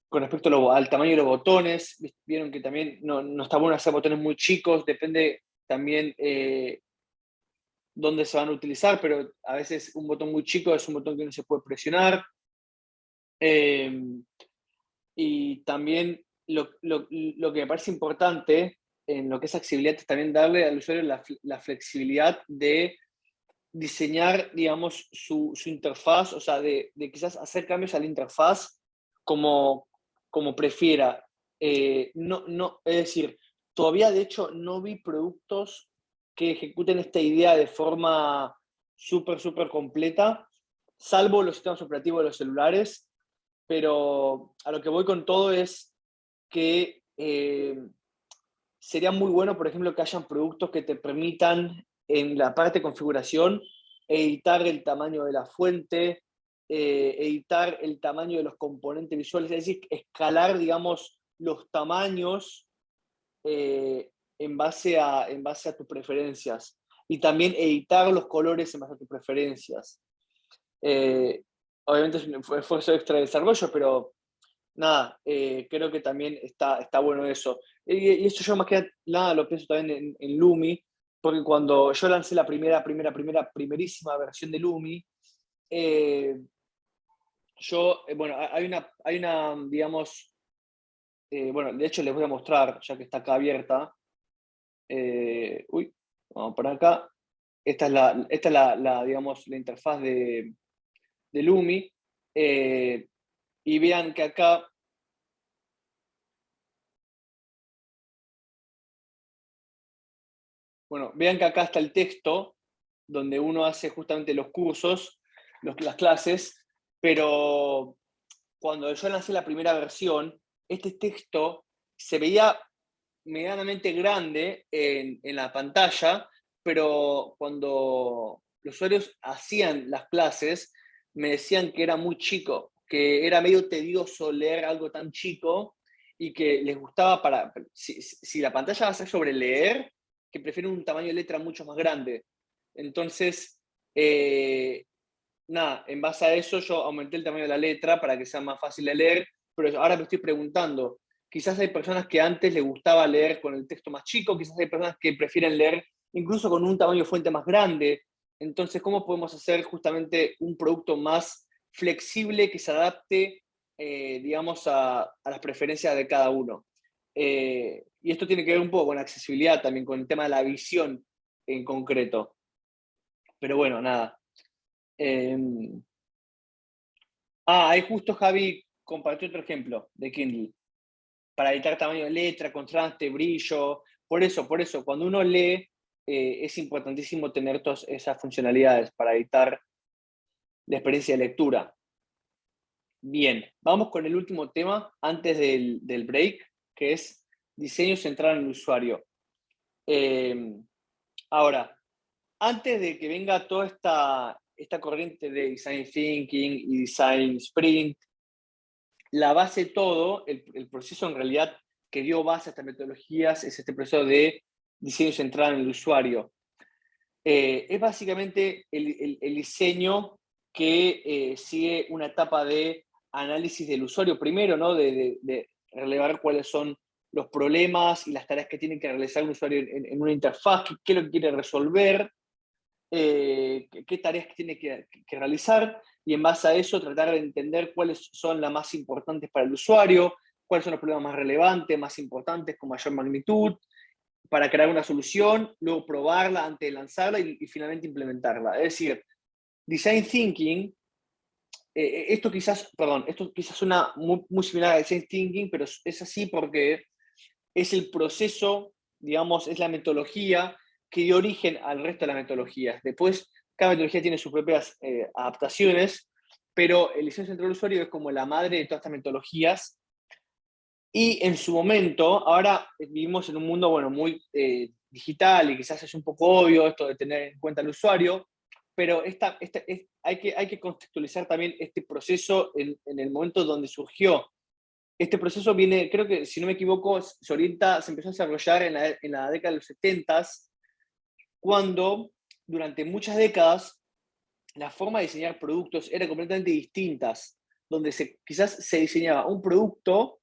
con respecto al tamaño de los botones, vieron que también no está bueno hacer botones muy chicos, depende también dónde se van a utilizar, pero a veces un botón muy chico es un botón que no se puede presionar. Eh, y también lo que me parece importante en lo que es accesibilidad es también darle al usuario la flexibilidad de diseñar, digamos, su interfaz, o sea, de quizás hacer cambios a la interfaz como, como prefiera. Es decir, todavía de hecho no vi productos que ejecuten esta idea de forma súper completa, salvo los sistemas operativos de los celulares, pero a lo que voy con todo es que sería muy bueno, por ejemplo, que hayan productos que te permitan en la parte de configuración editar el tamaño de la fuente, editar el tamaño de los componentes visuales, es decir, escalar, digamos, los tamaños en base a tus preferencias y también editar los colores en base a tus preferencias. Eh, Obviamente es un esfuerzo extra de desarrollo, pero nada, creo que también está bueno eso. Y eso yo más que nada lo pienso también en Lumi, porque cuando yo lancé la primerísima versión de Lumi, eh, bueno, digamos, bueno, de hecho les voy a mostrar, ya que está acá abierta. Uy, vamos por acá. Esta es digamos, la interfaz de Lumi. Y vean que acá Bueno, vean que acá está el texto, donde uno hace justamente los cursos, las clases, pero cuando yo lancé la primera versión, este texto se veía medianamente grande en la pantalla, pero cuando los usuarios hacían las clases, me decían que era muy chico, que era medio tedioso leer algo tan chico y que les gustaba si la pantalla va a ser sobre leer, que prefieren un tamaño de letra mucho más grande. Entonces, nada, en base a eso yo aumenté el tamaño de la letra para que sea más fácil de leer, pero ahora me estoy preguntando, quizás hay personas que antes les gustaba leer con el texto más chico, quizás hay personas que prefieren leer incluso con un tamaño de fuente más grande. Entonces, ¿cómo podemos hacer justamente un producto más flexible que se adapte, digamos, a las preferencias de cada uno? Y esto tiene que ver un poco con la accesibilidad también, con el tema de la visión en concreto. Pero bueno, nada. Eh, ahí justo Javi compartió otro ejemplo de Kindle. Para editar tamaño de letra, contraste, brillo. Por eso, cuando uno lee, es importantísimo tener todas esas funcionalidades para editar la experiencia de lectura. Bien, vamos con el último tema antes del break, que es diseño centrado en el usuario. Ahora, antes de que venga toda esta corriente de Design Thinking y Design Sprint, la base de todo, el proceso en realidad que dio base a estas metodologías es este proceso de diseño centrado en el usuario. Es básicamente el diseño que sigue una etapa de análisis del usuario primero, ¿no? De relevar cuáles son los problemas y las tareas que tiene que realizar un usuario en una interfaz, qué es lo que quiere resolver, qué tareas tiene que realizar, y en base a eso tratar de entender cuáles son las más importantes para el usuario, cuáles son los problemas más relevantes, más importantes, con mayor magnitud, para crear una solución, luego probarla antes de lanzarla y finalmente implementarla. Es decir, Design Thinking, esto quizás suena muy similar a Design Thinking, pero es así porque es el proceso, digamos, es la metodología que dio origen al resto de las metodologías. Después, cada metodología tiene sus propias adaptaciones, pero el diseño central del usuario es como la madre de todas estas metodologías. Y en su momento, ahora vivimos en un mundo, bueno, muy digital y quizás es un poco obvio esto de tener en cuenta al usuario, pero hay que contextualizar también este proceso en el momento donde surgió. Este proceso viene, creo que si no me equivoco, se empezó a desarrollar en la década de los 70, cuando durante muchas décadas la forma de diseñar productos era completamente distintas, donde quizás se diseñaba un producto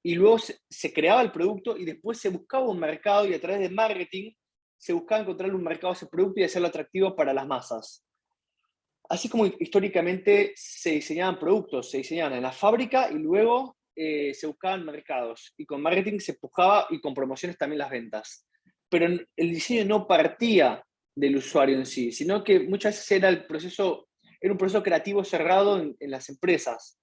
y luego se creaba el producto y después se buscaba un mercado y a través de marketing se buscaba encontrar un mercado a ese producto y hacerlo atractivo para las masas. Así como históricamente se diseñaban productos, se diseñaban en la fábrica y luego se buscaban mercados. Y con marketing se empujaba y con promociones también las ventas. Pero el diseño no partía del usuario en sí, sino que muchas veces era un proceso creativo cerrado en las empresas.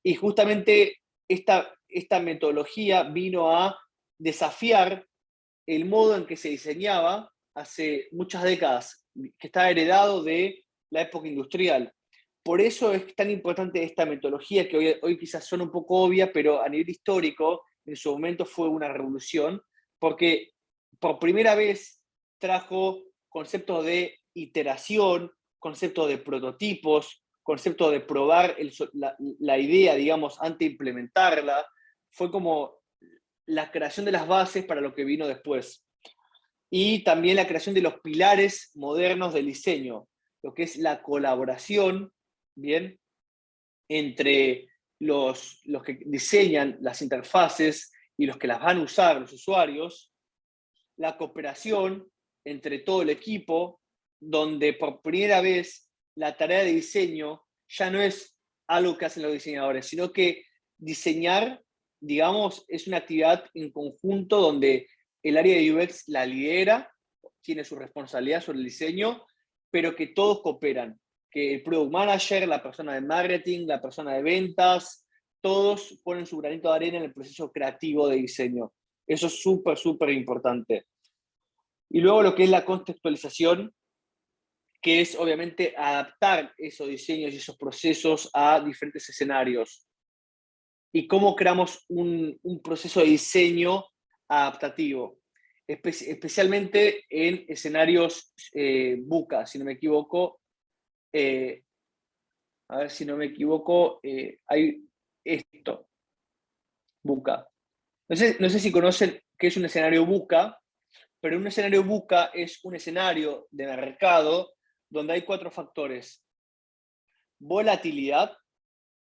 Y justamente esta metodología vino a desafiar el modo en que se diseñaba hace muchas décadas, que está heredado de la época industrial. Por eso es tan importante esta metodología, que hoy quizás suena un poco obvia, pero a nivel histórico, en su momento fue una revolución, porque por primera vez trajo conceptos de iteración, conceptos de prototipos, concepto de probar la idea, digamos, antes de implementarla. Fue como la creación de las bases para lo que vino después. Y también la creación de los pilares modernos del diseño, lo que es la colaboración, ¿bien? Entre los que diseñan las interfaces y los que las van a usar los usuarios, la cooperación entre todo el equipo, donde por primera vez la tarea de diseño ya no es algo que hacen los diseñadores, sino que diseñar, digamos, es una actividad en conjunto donde el área de UX la lidera, tiene su responsabilidad sobre el diseño, pero que todos cooperan, que el product manager, la persona de marketing, la persona de ventas, todos ponen su granito de arena en el proceso creativo de diseño. Eso es súper, súper importante. Y luego lo que es la contextualización, que es obviamente adaptar esos diseños y esos procesos a diferentes escenarios. Y cómo creamos un proceso de diseño adaptativo, especialmente en escenarios VUCA, si no me equivoco. A ver si no me equivoco, hay esto, VUCA. No sé si conocen qué es un escenario VUCA, pero un escenario VUCA es un escenario de mercado donde hay 4 factores: volatilidad,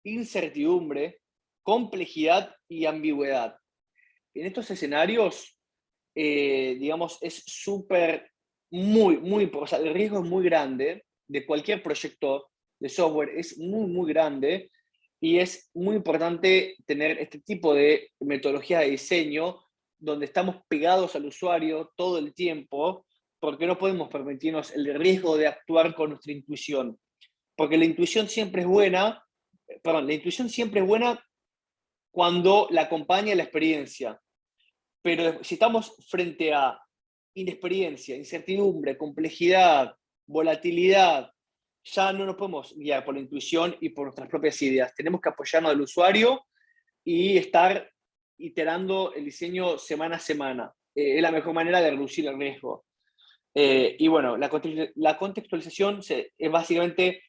incertidumbre, complejidad y ambigüedad. En estos escenarios, digamos, es súper, muy, o sea, el riesgo es muy grande de cualquier proyecto de software, es muy grande, y es muy importante tener este tipo de metodología de diseño donde estamos pegados al usuario todo el tiempo, porque no podemos permitirnos el riesgo de actuar con nuestra intuición, porque la intuición siempre es buena, la intuición siempre es buena cuando la acompaña la experiencia. Pero si estamos frente a inexperiencia, incertidumbre, complejidad, volatilidad, ya no nos podemos guiar por la intuición y por nuestras propias ideas. Tenemos que apoyarnos al usuario y estar iterando el diseño semana a semana. Es la mejor manera de reducir el riesgo. Y bueno, la contextualización es básicamente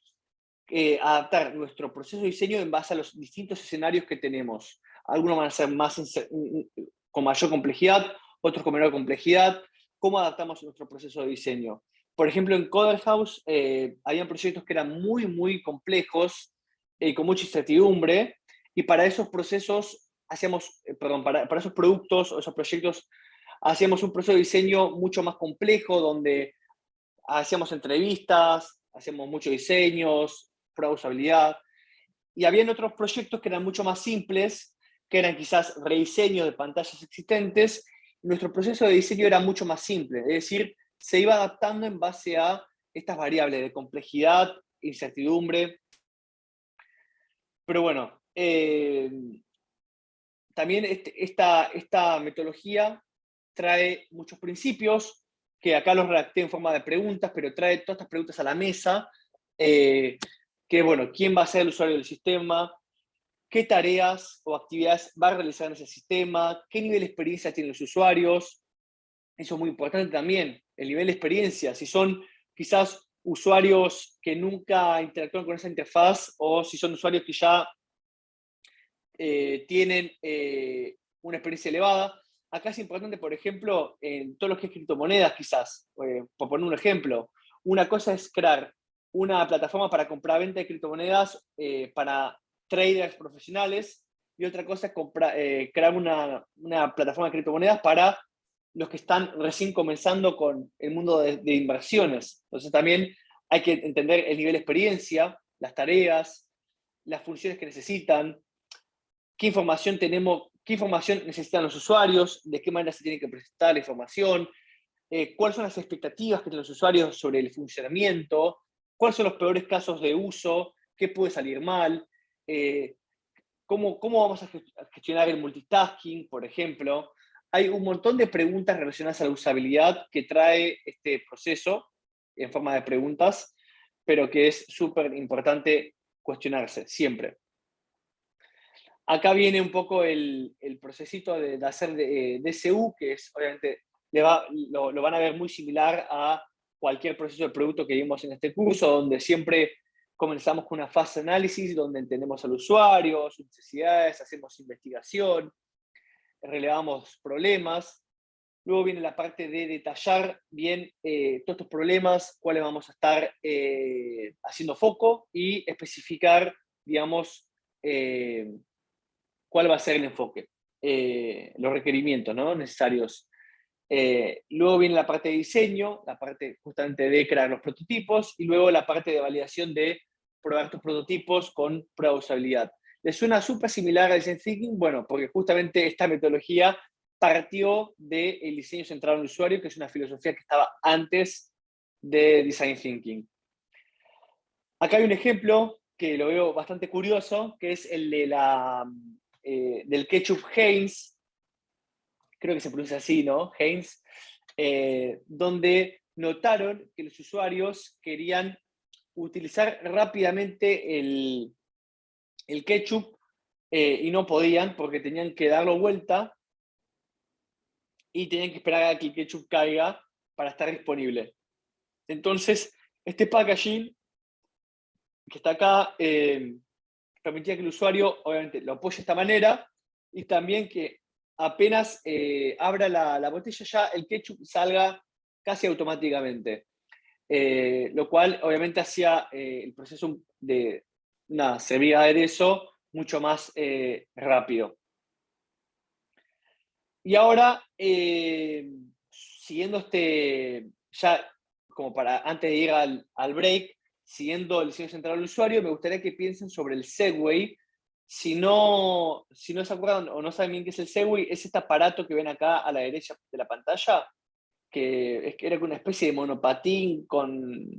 adaptar nuestro proceso de diseño en base a los distintos escenarios que tenemos. Algunos van a ser con mayor complejidad, otros con menor complejidad. ¿Cómo adaptamos nuestro proceso de diseño? Por ejemplo, en Coder House habían proyectos que eran muy complejos, con mucha incertidumbre, y para esos procesos hacíamos, para esos productos o esos proyectos hacíamos un proceso de diseño mucho más complejo, donde hacíamos entrevistas, hacíamos muchos diseños, prueba de usabilidad, y habían otros proyectos que eran mucho más simples, que eran quizás rediseño de pantallas existentes. Nuestro proceso de diseño era mucho más simple, es decir, se iba adaptando en base a estas variables de complejidad, incertidumbre. Pero bueno, también esta metodología trae muchos principios, que acá los redacté en forma de preguntas, pero trae todas estas preguntas a la mesa, que bueno, ¿quién va a ser el usuario del sistema? ¿Qué tareas o actividades va a realizar en ese sistema? ¿Qué nivel de experiencia tienen los usuarios? Eso es muy importante también, el nivel de experiencia. Si son quizás usuarios que nunca interactúan con esa interfaz, o si son usuarios que ya tienen una experiencia elevada. Acá es importante, por ejemplo, en todo lo que es criptomonedas, quizás, por poner un ejemplo, una cosa es crear una plataforma para compra-venta de criptomonedas para traders profesionales, y otra cosa es crear una plataforma de criptomonedas para los que están recién comenzando con el mundo de inversiones. Entonces también hay que entender el nivel de experiencia, las tareas, las funciones que necesitan, qué información tenemos, qué información necesitan los usuarios, de qué manera se tiene que presentar la información, cuáles son las expectativas que tienen los usuarios sobre el funcionamiento, cuáles son los peores casos de uso, qué puede salir mal, cómo vamos a gestionar el multitasking, por ejemplo. Hay un montón de preguntas relacionadas a la usabilidad que trae este proceso en forma de preguntas, pero que es súper importante cuestionarse siempre. Acá viene un poco el procesito de hacer DCU, que es, obviamente, lo van a ver muy similar a cualquier proceso de producto que vimos en este curso, donde siempre comenzamos con una fase de análisis, donde entendemos al usuario, sus necesidades, hacemos investigación, relevamos problemas. Luego viene la parte de detallar bien todos estos problemas, cuáles vamos a estar haciendo foco, y especificar, digamos, cuál va a ser el enfoque, los requerimientos, ¿no?, necesarios. Luego viene la parte de diseño, la parte justamente de crear los prototipos, y luego la parte de validación de probar tus prototipos con prueba de usabilidad. ¿Les suena súper similar a Design Thinking? Bueno, porque justamente esta metodología partió del diseño centrado en el usuario, que es una filosofía que estaba antes de Design Thinking. Acá hay un ejemplo que lo veo bastante curioso, que es el de del ketchup Heinz, creo que se pronuncia así, ¿no? Heinz. donde notaron que los usuarios querían utilizar rápidamente el ketchup y no podían porque tenían que darlo vuelta y tenían que esperar a que el ketchup caiga para estar disponible. Entonces, este packaging que está acá permitía que el usuario, obviamente, lo apoye de esta manera y también que apenas abra la botella ya el ketchup salga casi automáticamente. Lo cual, obviamente, hacía el proceso de servir aderezo mucho más rápido. Y ahora, siguiendo ya como para antes de ir al break, siguiendo el diseño central del usuario, me gustaría que piensen sobre el Segway. Si no se acuerdan o no saben bien qué es el Segway, es este aparato que ven acá a la derecha de la pantalla, que era una especie de monopatín con...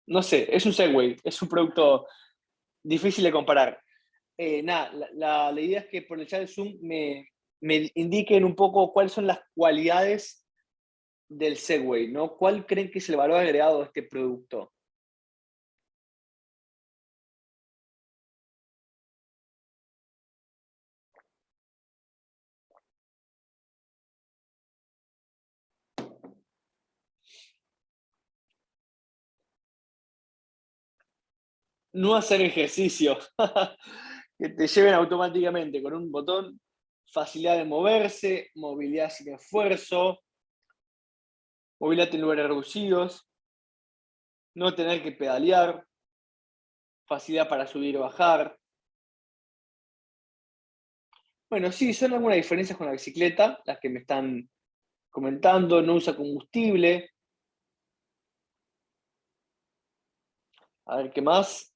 No sé, es un Segway, es un producto difícil de comparar. La idea es que por el chat de Zoom me indiquen un poco cuáles son las cualidades del Segway, ¿no? ¿Cuál creen que es el valor agregado de este producto? No hacer ejercicio, que te lleven automáticamente con un botón, facilidad de moverse, movilidad sin esfuerzo, movilidad en lugares reducidos, no tener que pedalear, facilidad para subir y bajar. Bueno, sí, son algunas diferencias con la bicicleta, las que me están comentando. No usa combustible. A ver, ¿qué más?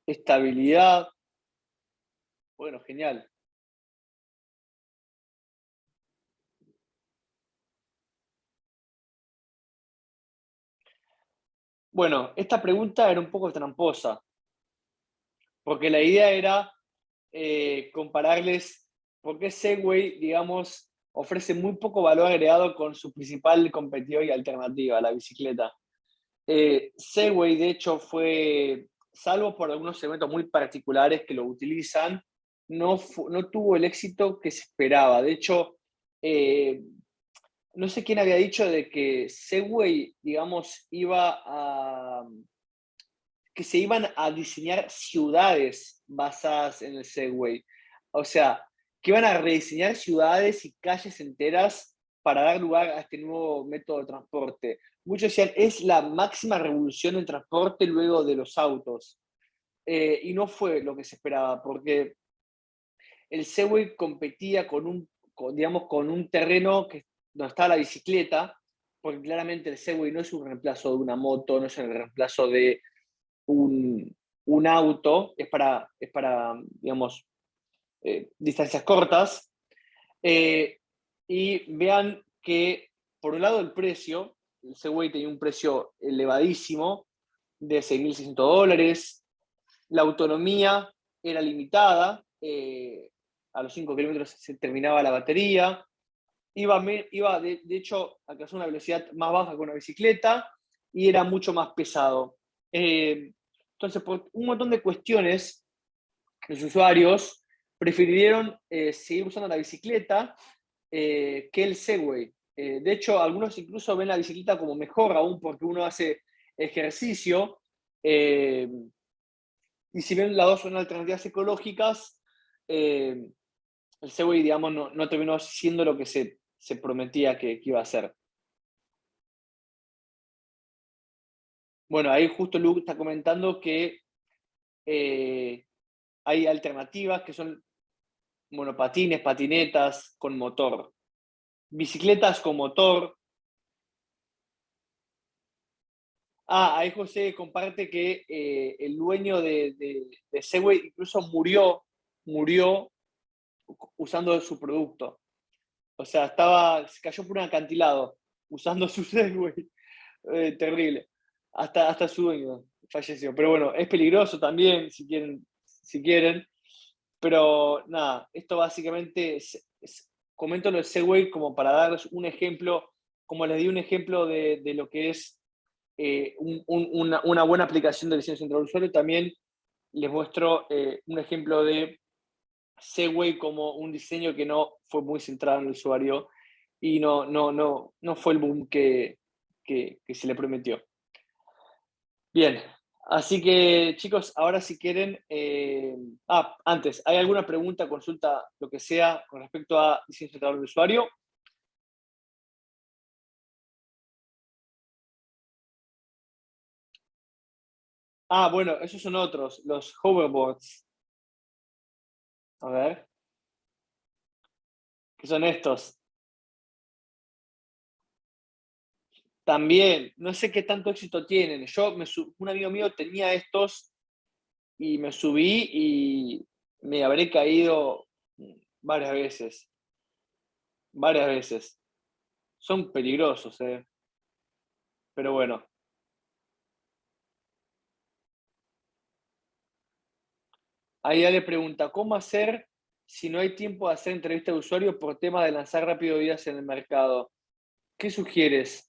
Estabilidad. Bueno, genial. Bueno, esta pregunta era un poco tramposa, porque la idea era compararles por qué Segway, digamos, ofrece muy poco valor agregado con su principal competidor y alternativa, la bicicleta. Segway, de hecho, salvo por algunos segmentos muy particulares que lo utilizan, no tuvo el éxito que se esperaba. De hecho, no sé quién había dicho de que Segway, digamos, que se iban a diseñar ciudades basadas en el Segway. O sea, que iban a rediseñar ciudades y calles enteras para dar lugar a este nuevo método de transporte. Muchos decían, es la máxima revolución en transporte luego de los autos. Y no fue lo que se esperaba, porque el Segway competía digamos, con un terreno donde estaba la bicicleta, porque claramente el Segway no es un reemplazo de una moto, no es el reemplazo de un auto, es para digamos, distancias cortas. Y vean que, por un lado, el precio, el Segway tenía un precio elevadísimo de $6.600. La autonomía era limitada, a los 5 kilómetros se terminaba la batería. Iba de hecho, a alcanzar una velocidad más baja que una bicicleta y era mucho más pesado. Entonces, por un montón de cuestiones, los usuarios prefirieron seguir usando la bicicleta que el Segway. De hecho, algunos incluso ven la bicicleta como mejor aún porque uno hace ejercicio. Y si bien las dos son alternativas ecológicas, el Segway, digamos, no terminó siendo lo que se prometía que iba a ser. Bueno, ahí justo Luke está comentando que hay alternativas que son monopatines, patinetas con motor, bicicletas con motor. Ahí José comparte que el dueño de Segway incluso murió usando su producto. O sea, se cayó por un acantilado usando su Segway. Terrible. Hasta su dueño falleció. Pero bueno, es peligroso también, si quieren. Pero nada, esto básicamente comento lo de Segway como para darles un ejemplo, como les di un ejemplo de lo que es una buena aplicación de diseño central del usuario, también les muestro un ejemplo de Segway como un diseño que no fue muy centrado en el usuario y no fue el boom que se le prometió. Bien, así que chicos, ahora si quieren, antes, ¿hay alguna pregunta, consulta, lo que sea, con respecto a diseño centrado del usuario? Bueno, esos son otros, los hoverboards. A ver, ¿qué son estos? También, no sé qué tanto éxito tienen. Un amigo mío tenía estos y me subí y me habré caído varias veces. Varias veces. Son peligrosos, pero bueno. Ahí le pregunta, ¿cómo hacer si no hay tiempo de hacer entrevista de usuario por tema de lanzar rápido ideas en el mercado? ¿Qué sugieres?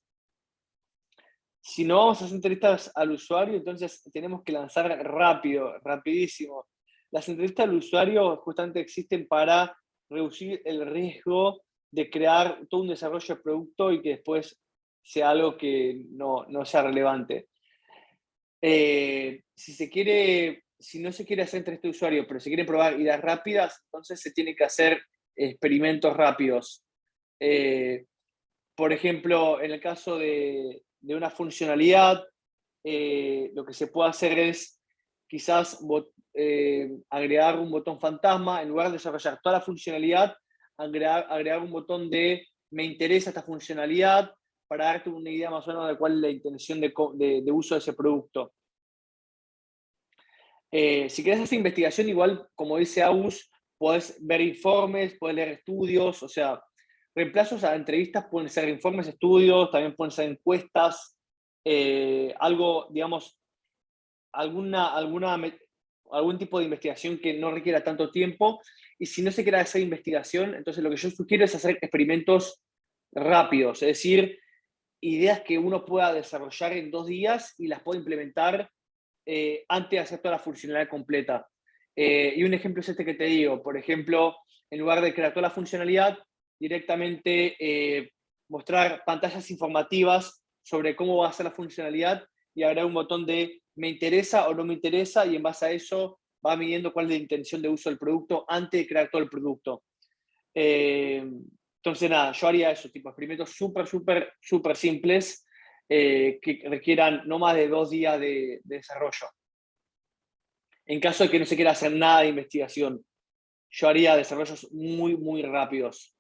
Si no vamos a hacer entrevistas al usuario, entonces tenemos que lanzar rápido, rapidísimo. Las entrevistas al usuario justamente existen para reducir el riesgo de crear todo un desarrollo de producto y que después sea algo que no sea relevante. Si no se quiere hacer entrevista de usuario, pero se quiere probar ideas rápidas, entonces se tiene que hacer experimentos rápidos. Por ejemplo, en el caso de una funcionalidad, lo que se puede hacer es quizás agregar un botón fantasma, en lugar de desarrollar toda la funcionalidad, agregar un botón de me interesa esta funcionalidad para darte una idea más o menos de cuál es la intención de uso de ese producto. Si querés hacer investigación, igual, como dice Agus, podés ver informes, podés leer estudios, o sea, reemplazos a entrevistas pueden ser informes, estudios, también pueden ser encuestas, algo, digamos, algún tipo de investigación que no requiera tanto tiempo. Y si no se quiere hacer investigación, entonces lo que yo sugiero es hacer experimentos rápidos, es decir, ideas que uno pueda desarrollar en 2 días y las pueda implementar antes de hacer toda la funcionalidad completa. Y un ejemplo es este que te digo. Por ejemplo, en lugar de crear toda la funcionalidad, directamente mostrar pantallas informativas sobre cómo va a ser la funcionalidad y habrá un botón de me interesa o no me interesa y en base a eso va midiendo cuál es la intención de uso del producto antes de crear todo el producto. Entonces, nada, yo haría eso, tipo experimentos súper simples que requieran no más de 2 días de desarrollo. En caso de que no se quiera hacer nada de investigación, yo haría desarrollos muy rápidos.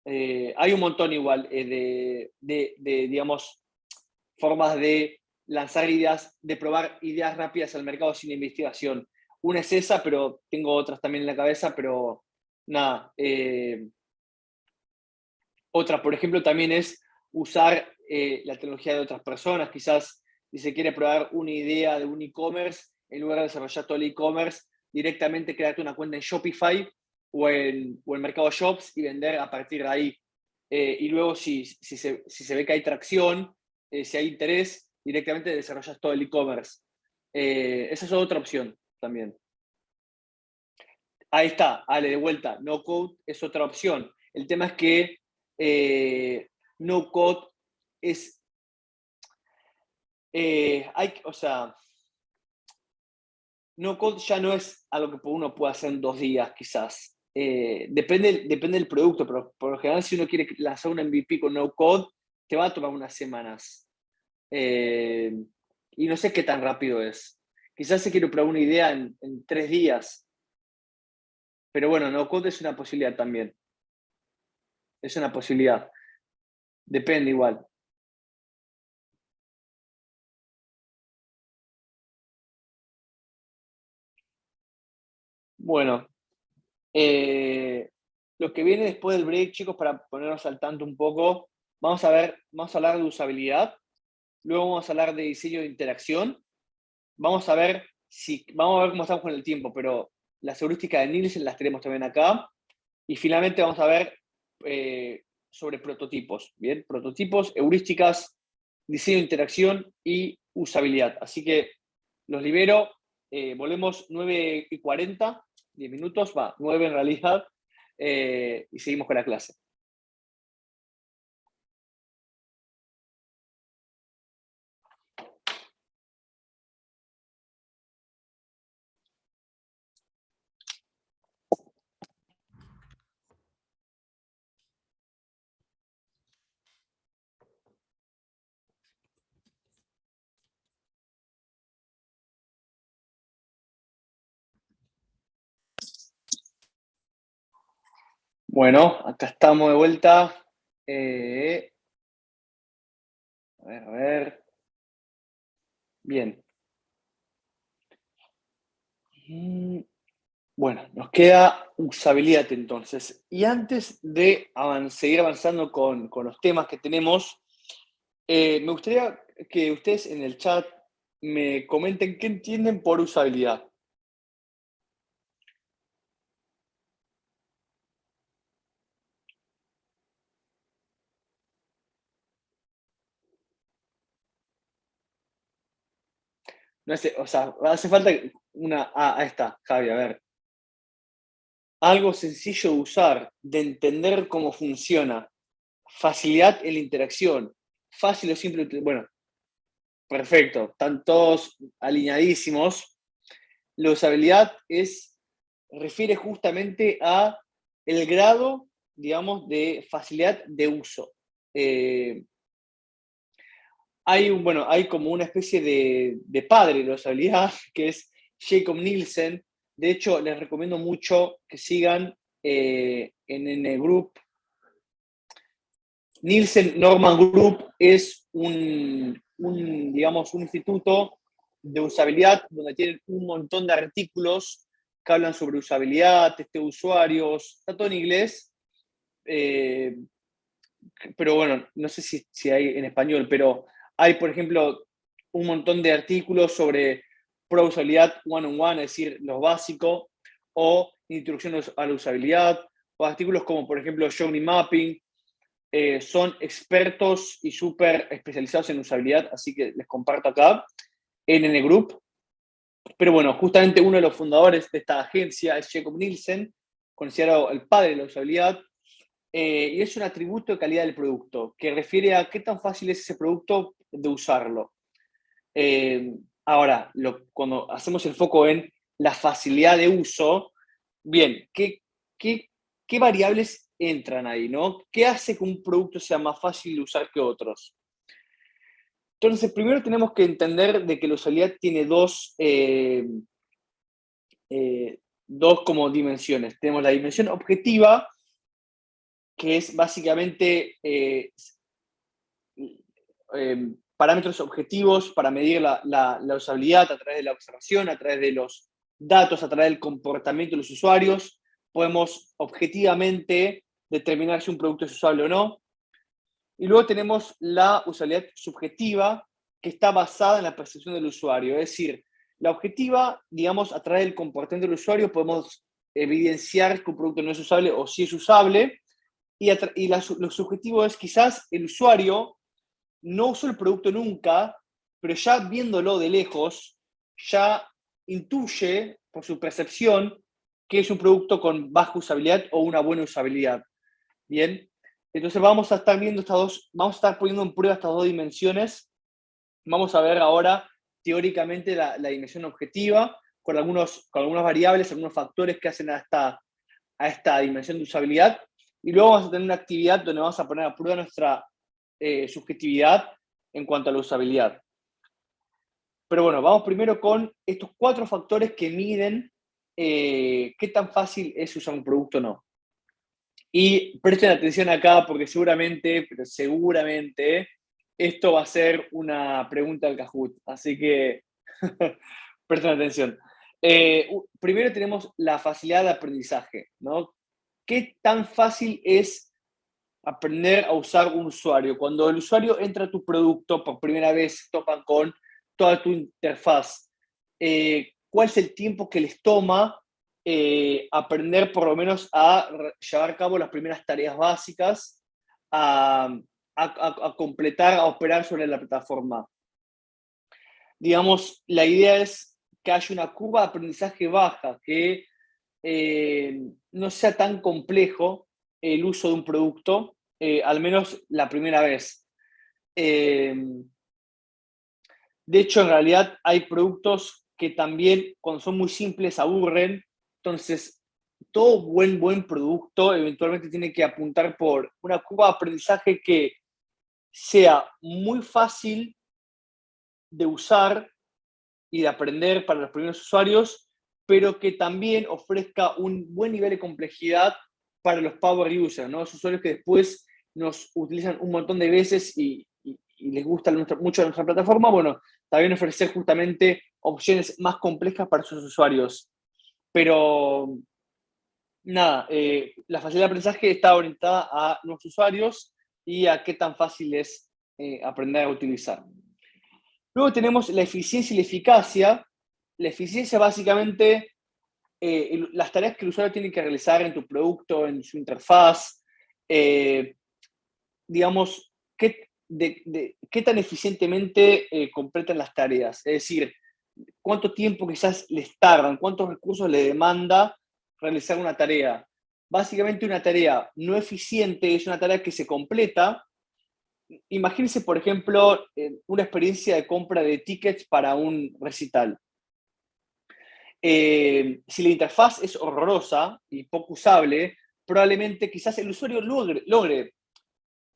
Hay un montón igual digamos, formas de lanzar ideas, de probar ideas rápidas al mercado sin investigación. Una es esa, pero tengo otras también en la cabeza, pero nada. Otra, por ejemplo, también es usar la tecnología de otras personas. Quizás si se quiere probar una idea de un e-commerce, en lugar de desarrollar todo el e-commerce, directamente crearte una cuenta en Shopify o en Mercado Shops y vender a partir de ahí. Y luego, si se ve que hay tracción, si hay interés, directamente desarrollas todo el e-commerce. Esa es otra opción también. Ahí está, Ale, de vuelta. No code es otra opción. El tema es que no code es. O sea, no code ya no es algo que uno puede hacer en 2 días, quizás. Depende del producto, pero por lo general, si uno quiere lanzar un MVP con no code, te va a tomar unas semanas. Y no sé qué tan rápido es. Quizás se quiere probar una idea en 3 días. Pero bueno, no code es una posibilidad también. Es una posibilidad. Depende igual. Bueno, eh, lo que viene después del break, chicos, para ponernos al tanto un poco, vamos a hablar de usabilidad, luego vamos a hablar de diseño de interacción, vamos a ver cómo estamos con el tiempo, pero las heurísticas de Nielsen las tenemos también acá, Y finalmente vamos a ver sobre prototipos, ¿bien? Prototipos, heurísticas, diseño de interacción y usabilidad. Así que los libero, volvemos 9:40, 10 minutos, 9 en realidad, y seguimos con la clase. Bueno, acá estamos de vuelta. A ver. Bien. Bueno, nos queda usabilidad entonces. Y antes de seguir avanzando con los temas que tenemos, me gustaría que ustedes en el chat me comenten qué entienden por usabilidad. No sé, o sea, hace falta una... ahí está, Javi, a ver. Algo sencillo de usar, de entender cómo funciona. Facilidad en la interacción. Fácil o simple. Bueno, perfecto. Están todos alineadísimos. La usabilidad refiere justamente a el grado, digamos, de facilidad de uso. Hay como una especie de padre de la usabilidad, que es Jacob Nielsen. De hecho, les recomiendo mucho que sigan en el Group. Nielsen Norman Group es digamos, un instituto de usabilidad donde tienen un montón de artículos que hablan sobre usabilidad, test de usuarios, está todo en inglés, pero bueno, no sé si hay en español, pero hay, por ejemplo, un montón de artículos sobre pro usabilidad one-on-one, es decir, lo básico, o introducción a la usabilidad, o artículos como, por ejemplo, Journey Mapping. Son expertos y súper especializados en usabilidad, así que les comparto acá en el Group. Pero bueno, justamente uno de los fundadores de esta agencia es Jacob Nielsen, considerado el padre de la usabilidad, y es un atributo de calidad del producto, que refiere a qué tan fácil es ese producto de usarlo. Ahora, cuando hacemos el foco en la facilidad de uso, bien, ¿qué variables entran ahí, ¿no? ¿Qué hace que un producto sea más fácil de usar que otros? Entonces, primero tenemos que entender de que la usabilidad tiene dos como dimensiones. Tenemos la dimensión objetiva, que es básicamente parámetros objetivos para medir la usabilidad a través de la observación, a través de los datos, a través del comportamiento de los usuarios. Podemos objetivamente determinar si un producto es usable o no. Y luego tenemos la usabilidad subjetiva, que está basada en la percepción del usuario. Es decir, la objetiva, digamos, a través del comportamiento del usuario podemos evidenciar que un producto no es usable o sí es usable. Y lo subjetivo es quizás el usuario no usó el producto nunca, pero ya viéndolo de lejos, ya intuye por su percepción que es un producto con baja usabilidad o una buena usabilidad. Bien, entonces vamos a estar viendo vamos a estar poniendo en prueba estas dos dimensiones. Vamos a ver ahora teóricamente la dimensión objetiva con algunas variables, algunos factores que hacen a esta dimensión de usabilidad. Y luego vamos a tener una actividad donde vamos a poner a prueba nuestra subjetividad en cuanto a la usabilidad. Pero bueno, vamos primero con estos 4 factores que miden qué tan fácil es usar un producto o no. Y presten atención acá porque seguramente esto va a ser una pregunta del Kahoot. Así que presten atención. Primero tenemos la facilidad de aprendizaje, ¿no? ¿Qué tan fácil es aprender a usar un usuario? Cuando el usuario entra a tu producto por primera vez, topan con toda tu interfaz. ¿Cuál es el tiempo que les toma aprender por lo menos a llevar a cabo las primeras tareas básicas, a completar, a operar sobre la plataforma. Digamos, la idea es que haya una curva de aprendizaje baja, que no sea tan complejo el uso de un producto, al menos la primera vez. De hecho, en realidad hay productos que también, cuando son muy simples, aburren. Entonces, todo buen producto eventualmente tiene que apuntar por una curva de aprendizaje que sea muy fácil de usar y de aprender para los primeros usuarios, pero que también ofrezca un buen nivel de complejidad para los power users, ¿no? Los usuarios que después nos utilizan un montón de veces y les gusta mucho nuestra plataforma. Bueno, también ofrecer justamente opciones más complejas para sus usuarios. Pero nada, la facilidad de aprendizaje está orientada a los usuarios y a qué tan fácil es aprender a utilizar. Luego tenemos la eficiencia y la eficacia. La eficiencia básicamente las tareas que el usuario tiene que realizar en tu producto, en su interfaz, digamos, qué tan eficientemente completan las tareas. Es decir, cuánto tiempo quizás les tardan, cuántos recursos le demanda realizar una tarea. Básicamente una tarea no eficiente es una tarea que se completa. Imagínense, por ejemplo, una experiencia de compra de tickets para un recital. Si la interfaz es horrorosa y poco usable, probablemente quizás el usuario logre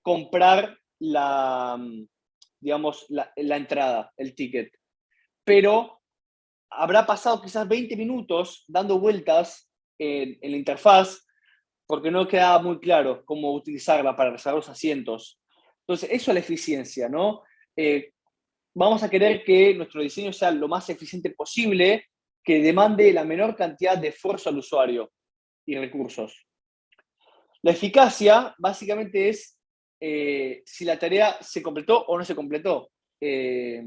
comprar digamos, la entrada, el ticket. Pero habrá pasado quizás 20 minutos dando vueltas en la interfaz porque no quedaba muy claro cómo utilizarla para reservar los asientos. Entonces, eso es la eficiencia, ¿no? Vamos a querer que nuestro diseño sea lo más eficiente posible, que demande la menor cantidad de esfuerzo al usuario y recursos. La eficacia básicamente es si la tarea se completó o no se completó. Es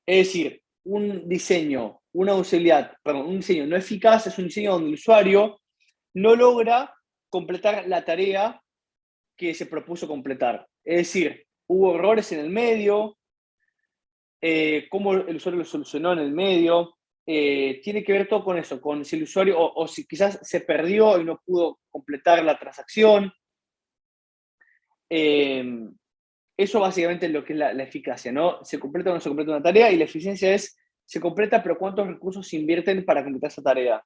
decir, un diseño, una usabilidad, perdón, un diseño no eficaz es un diseño donde el usuario no logra completar la tarea que se propuso completar. Es decir, hubo errores en el medio, cómo el usuario lo solucionó en el medio. Tiene que ver todo con eso, con si el usuario o si quizás se perdió y no pudo completar la transacción. Eso básicamente es lo que es la eficacia, ¿no? Se completa o no se completa una tarea y la eficiencia es, se completa, pero ¿cuántos recursos se invierten para completar esa tarea?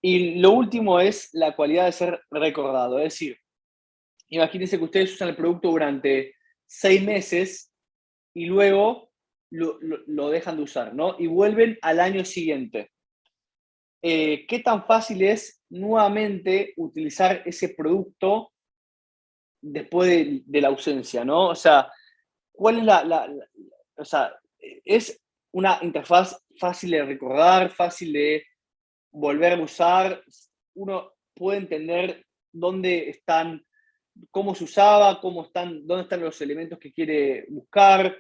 Y lo último es la cualidad de ser recordado, es decir, imagínense que ustedes usan el producto durante 6 meses y luego lo dejan de usar, ¿no? Y vuelven al año siguiente. ¿Qué tan fácil es nuevamente utilizar ese producto después de la ausencia, ¿no? O sea, ¿cuál es o sea, es una interfaz fácil de recordar, fácil de volver a usar? Uno puede entender dónde están, cómo se usaba, dónde están los elementos que quiere buscar.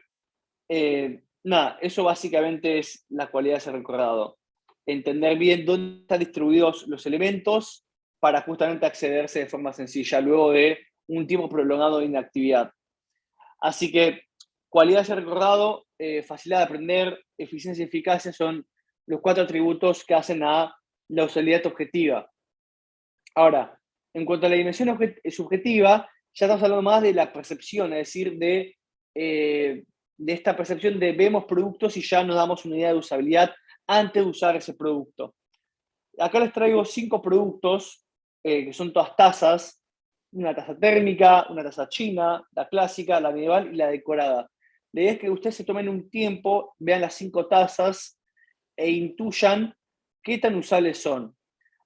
Nada, eso básicamente es la cualidad de ese recordado. Entender bien dónde están distribuidos los elementos para justamente accederse de forma sencilla luego de un tiempo prolongado de inactividad. Así que cualidad de ese recordado, facilidad de aprender, eficiencia y eficacia son los 4 atributos que hacen a la usabilidad objetiva. Ahora, en cuanto a la dimensión subjetiva, ya estamos hablando más de la percepción, es decir, de esta percepción de vemos productos y ya nos damos una idea de usabilidad antes de usar ese producto. Acá les traigo 5 productos, que son todas tazas, una taza térmica, una taza china, la clásica, la medieval y la decorada. La idea es que ustedes se tomen un tiempo, vean las 5 tazas e intuyan qué tan usables son.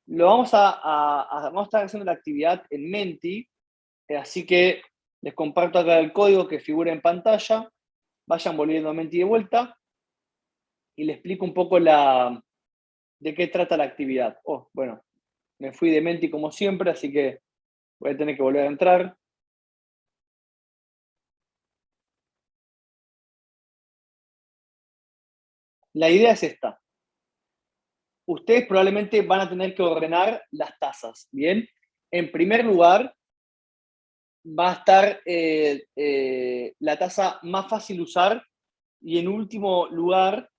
Vamos a estar haciendo la actividad en Menti, así que les comparto acá el código que figura en pantalla. Vayan volviendo a Menti de vuelta y les explico un poco de qué trata la actividad. Oh, bueno, me fui de Menti como siempre, así que voy a tener que volver a entrar. La idea es esta. ustedes probablemente van a tener que ordenar las tazas, ¿bien? En primer lugar, va a estar la taza más fácil de usar y en último lugar,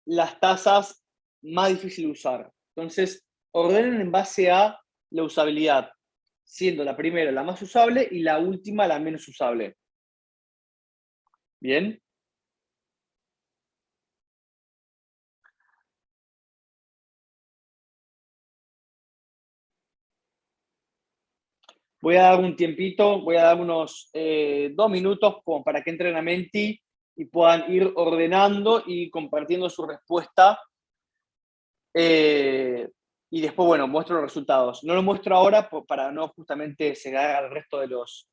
las tazas más difíciles de usar. Entonces, ordenen en base a la usabilidad, siendo la primera la más usable y la última la menos usable. ¿Bien? Voy a dar un tiempito, voy a dar unos 2 minutos como para que entren a Menti y puedan ir ordenando y compartiendo su respuesta. Y después, bueno, muestro los resultados. No lo muestro ahora para no justamente cegar al resto de los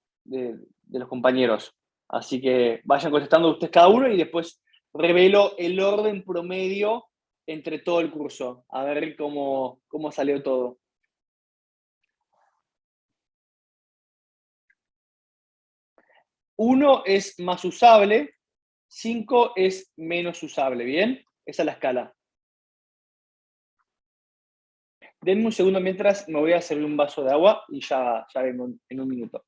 compañeros. Así que vayan contestando ustedes cada uno y después revelo el orden promedio entre todo el curso. A ver cómo salió todo. 1 es más usable, 5 es menos usable, ¿bien? Esa es la escala. Denme un segundo mientras me voy a servir un vaso de agua y ya vengo en un minuto.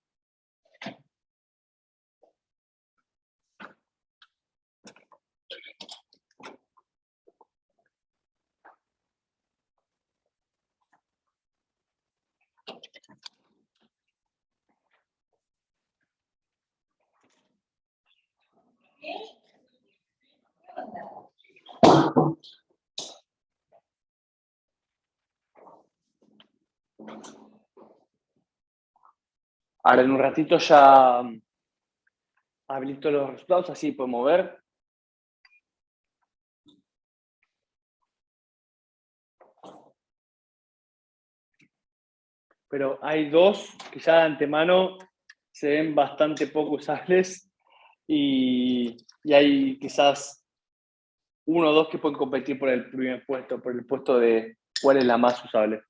Ahora en un ratito ya habilito los resultados, así podemos ver. Pero hay dos que ya de antemano se ven bastante poco usables y hay quizás uno o dos que pueden competir por el primer puesto, por el puesto de cuál es la más usable.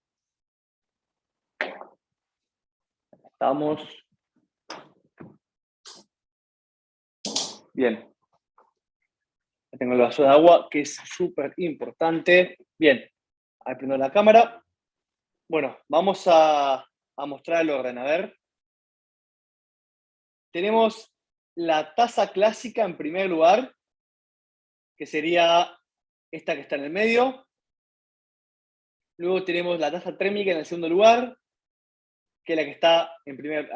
Estamos. Bien. Tengo el vaso de agua, que es súper importante. Bien, ahí prendo la cámara. Bueno, vamos a mostrar el orden. A ver. Tenemos la taza clásica en primer lugar, que sería esta que está en el medio. Luego tenemos la taza térmica en el segundo lugar, que es la que está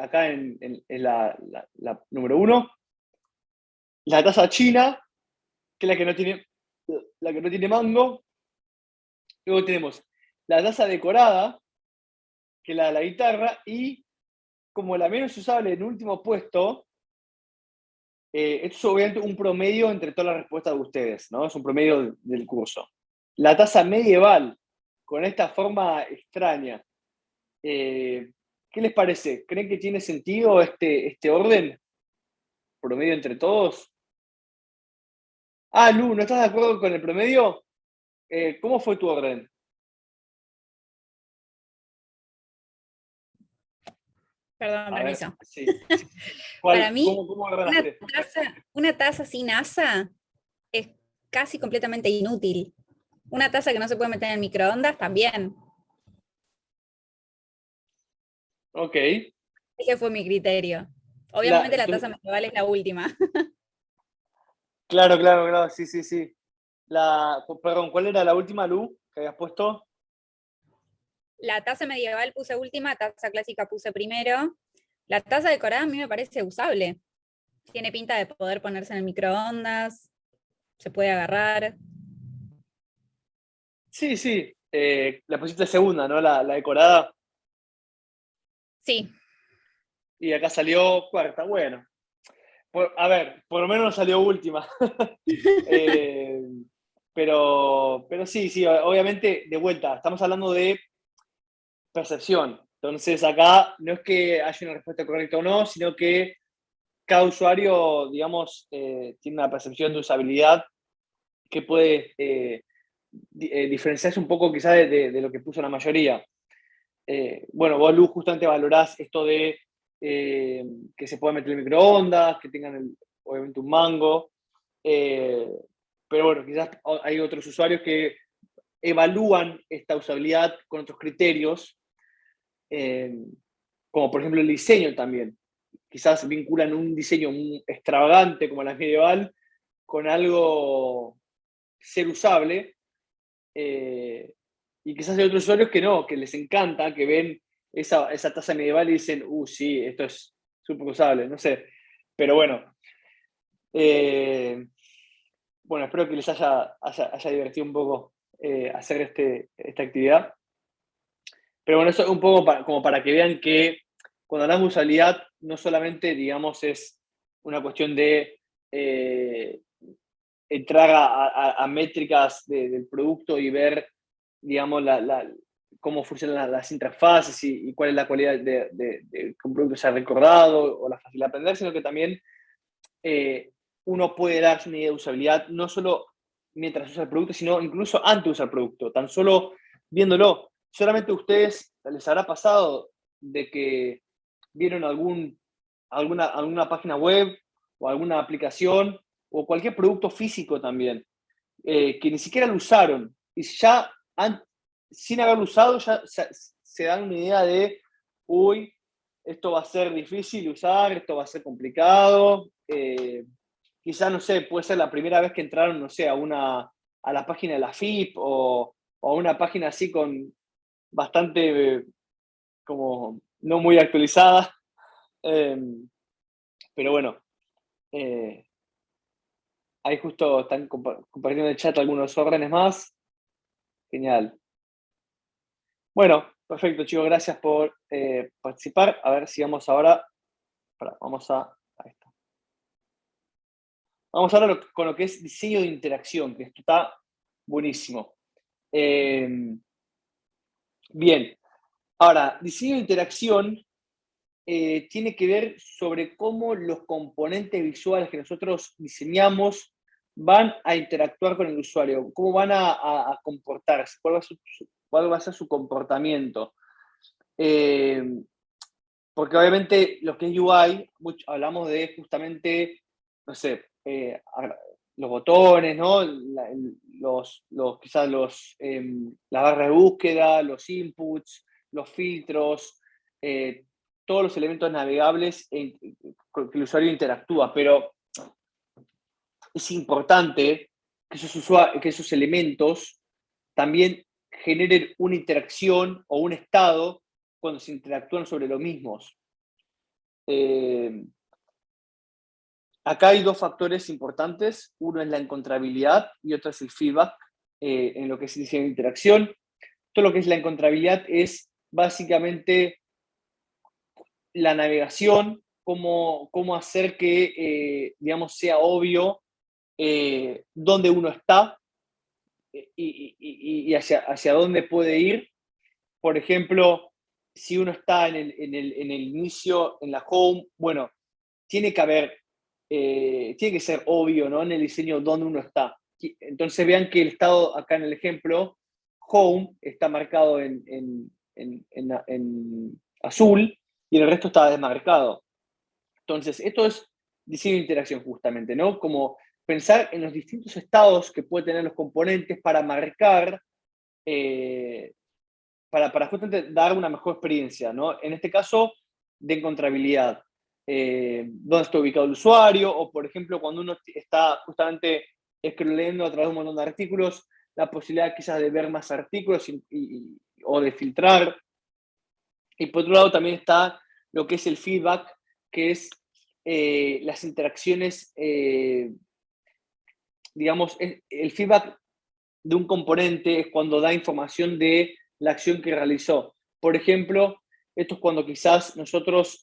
acá en la número 1. La taza china, que es la que no tiene mango. Luego tenemos la taza decorada, que es la de la guitarra, y como la menos usable en último puesto, esto es obviamente un promedio entre todas las respuestas de ustedes, ¿no? Es un promedio del curso. La taza medieval, con esta forma extraña, ¿qué les parece? ¿Creen que tiene sentido este orden? ¿Promedio entre todos? Ah, Lu, ¿no estás de acuerdo con el promedio? ¿Cómo fue tu orden? Perdón, A ver, permiso. sí. Para mí, ¿Cómo ordenaste? una taza sin asa es casi completamente inútil. Una taza que no se puede meter en el microondas también. Ok. Ese fue mi criterio. Obviamente la taza Entonces, medieval es la última. claro, sí. Perdón, ¿cuál era la última, Lu, que habías puesto? La taza medieval puse última, taza clásica puse primero. La taza decorada a mí me parece usable. Tiene pinta de poder ponerse en el microondas, se puede agarrar. Sí. La pusiste segunda, ¿no? La decorada. Sí, Y acá salió cuarta. Bueno. A ver, por lo menos no salió última. Eh, pero sí, obviamente, de vuelta, estamos hablando de percepción. Entonces acá no es que haya una respuesta correcta o no, sino que cada usuario, digamos, tiene una percepción de usabilidad que puede diferenciarse un poco quizás de lo que puso la mayoría. Bueno, vos, Lu, justamente valorás esto de que se pueda meter en microondas, que tengan obviamente un mango, pero bueno, quizás hay otros usuarios que evalúan esta usabilidad con otros criterios, como por ejemplo el diseño también. Quizás vinculan un diseño extravagante como la medieval con algo ser usable, y quizás hay otros usuarios que no, que les encanta, que ven esa taza medieval y dicen, sí, esto es súper usable, no sé. Pero bueno, bueno, espero que les haya divertido un poco hacer esta actividad. Pero bueno, eso es un poco como para que vean que cuando hablamos de usabilidad, no solamente, digamos, es una cuestión de entrar a métricas del producto y ver, digamos, cómo funcionan las interfaces y cuál es la cualidad de que un producto sea recordado o la facilidad de aprender, sino que también uno puede darse una idea de usabilidad no solo mientras usa el producto, sino incluso antes de usar el producto, tan solo viéndolo. Solamente a ustedes les habrá pasado de que vieron alguna página web o alguna aplicación o cualquier producto físico también, que ni siquiera lo usaron y ya sin haberlo usado ya se dan una idea de, uy, esto va a ser difícil de usar, esto va a ser complicado. Quizás, no sé, puede ser la primera vez que entraron, no sé, a la página de la FIP o a una página así con bastante, como, no muy actualizada. Pero bueno, ahí justo están compartiendo en el chat algunos órdenes más. Genial. Bueno, perfecto, chicos, gracias por participar. A ver si vamos ahora. Ahí está. Vamos ahora con lo que es diseño de interacción, que esto está buenísimo. Bien, ahora, diseño de interacción tiene que ver sobre cómo los componentes visuales que nosotros diseñamos van a interactuar con el usuario, cómo van a comportarse, cuál va a ser su comportamiento. Porque obviamente lo que es UI, hablamos de justamente, no sé, los botones, ¿no? Quizás la barra de búsqueda, los inputs, los filtros, todos los elementos navegables con que el usuario interactúa, pero es importante que esos elementos también generen una interacción o un estado cuando se interactúan sobre los mismos. Acá hay dos factores importantes. Uno es la encontrabilidad y otro es el feedback en lo que es diseño de interacción. Todo lo que es la encontrabilidad es básicamente la navegación, cómo hacer que, digamos, sea obvio dónde uno está y hacia dónde puede ir. Por ejemplo, si uno está en el inicio, en la home, bueno, tiene que ser obvio, ¿no? En el diseño dónde uno está. Entonces vean que el estado, acá en el ejemplo, home está marcado en azul y el resto está desmarcado. Entonces, esto es diseño de interacción justamente, ¿no? Como pensar en los distintos estados que pueden tener los componentes para marcar, para justamente dar una mejor experiencia, ¿no? En este caso, de encontrabilidad. Dónde está ubicado el usuario, o por ejemplo, cuando uno está justamente scrolleando a través de un montón de artículos, la posibilidad quizás de ver más artículos o de filtrar. Y por otro lado también está lo que es el feedback, que es las interacciones, digamos, el feedback de un componente es cuando da información de la acción que realizó. Por ejemplo, esto es cuando quizás nosotros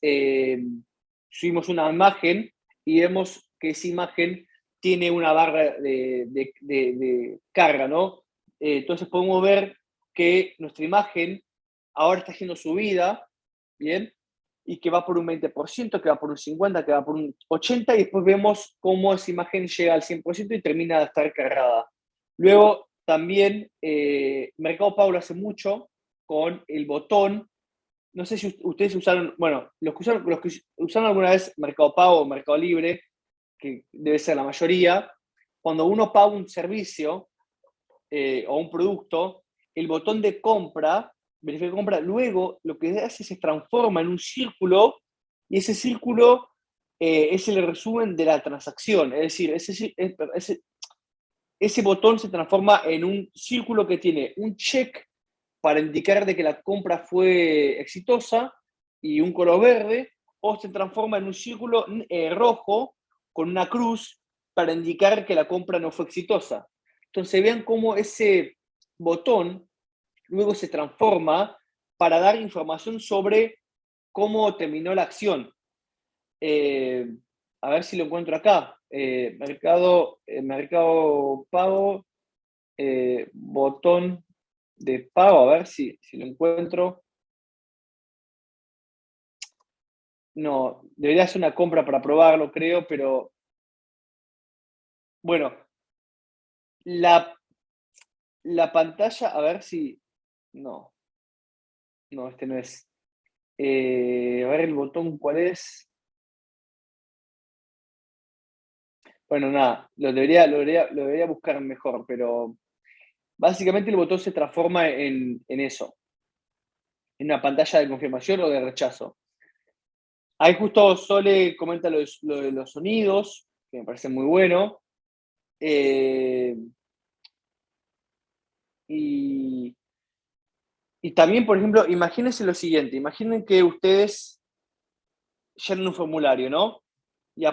subimos una imagen y vemos que esa imagen tiene una barra de carga, ¿no? Entonces podemos ver que nuestra imagen ahora está siendo subida, ¿bien? Y que va por un 20%, que va por un 50%, que va por un 80%, y después vemos cómo esa imagen llega al 100% y termina de estar cargada. Luego, también Mercado Pago lo hace mucho con el botón. No sé si ustedes usaron, bueno, los que usaron alguna vez Mercado Pago o Mercado Libre, que debe ser la mayoría, cuando uno paga un servicio, o un producto, el botón de compra, verificar compra, luego lo que hace es se transforma en un círculo y ese círculo es el resumen de la transacción. Es decir, ese botón se transforma en un círculo que tiene un check para indicar de que la compra fue exitosa y un color verde, o se transforma en un círculo rojo con una cruz para indicar que la compra no fue exitosa. Entonces vean cómo ese botón luego se transforma para dar información sobre cómo terminó la acción. A ver si lo encuentro acá. Mercado Pago, botón de pago, a ver si lo encuentro. No, debería ser una compra para probarlo, creo, pero bueno, la pantalla, a ver si... No, este no es. A ver el botón, ¿cuál es? Bueno, nada, lo debería buscar mejor, pero básicamente el botón se transforma en eso, en una pantalla de confirmación o de rechazo. Ahí justo Sole comenta lo de los sonidos, que me parece muy bueno. Y también, por ejemplo, imagínense lo siguiente, imaginen que ustedes llenan un formulario, ¿no? Y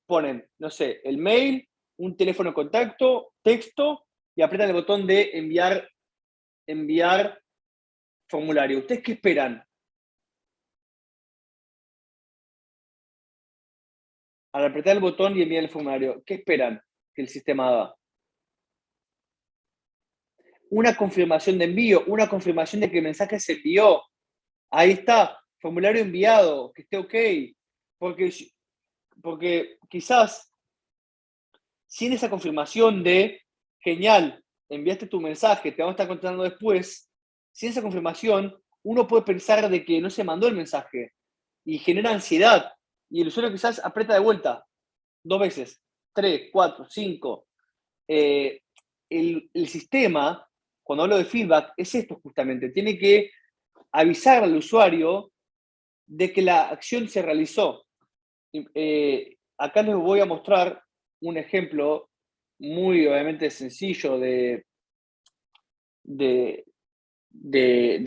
ponen, no sé, el mail, un teléfono de contacto, texto, y apretan el botón de enviar formulario. ¿Ustedes qué esperan? Al apretar el botón y enviar el formulario, ¿qué esperan que el sistema haga? Una confirmación de envío, una confirmación de que el mensaje se envió. Ahí está, formulario enviado, que esté ok. Porque quizás sin esa confirmación de, genial, enviaste tu mensaje, te vamos a estar contando después, sin esa confirmación, uno puede pensar de que no se mandó el mensaje y genera ansiedad. Y el usuario quizás aprieta de vuelta 2 veces, 3, 4, 5. El sistema, cuando hablo de feedback, es esto justamente. Tiene que avisar al usuario de que la acción se realizó. Acá les voy a mostrar un ejemplo muy obviamente sencillo de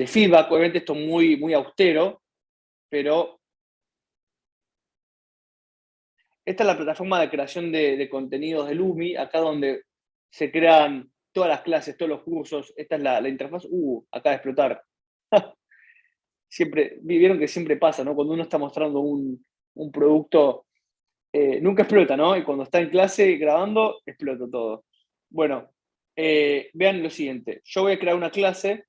feedback. Obviamente esto es muy, muy austero, pero esta es la plataforma de creación de contenidos de Lumi, acá donde se crean todas las clases, todos los cursos. Esta es la interfaz. Acaba de explotar. Vieron que siempre pasa, ¿no? Cuando uno está mostrando un producto, nunca explota, ¿no? Y cuando está en clase grabando, explota todo. Bueno, vean lo siguiente. Yo voy a crear una clase,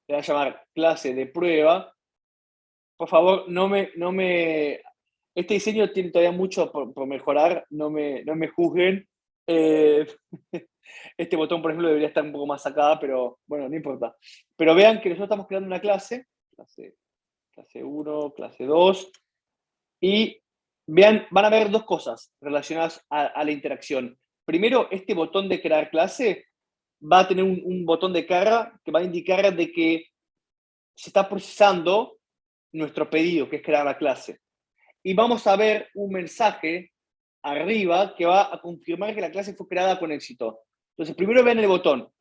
le voy a llamar clase de prueba. Por favor, este diseño tiene todavía mucho por mejorar, no me juzguen. Este botón, por ejemplo, debería estar un poco más acá, pero bueno, no importa. Pero vean que nosotros estamos creando una clase 1, clase 2, y vean, van a ver dos cosas relacionadas a la interacción. Primero, este botón de crear clase va a tener un botón de carga que va a indicar de que se está procesando nuestro pedido, que es crear la clase. Y vamos a ver un mensaje arriba que va a confirmar que la clase fue creada con éxito. Entonces, primero ven el botón,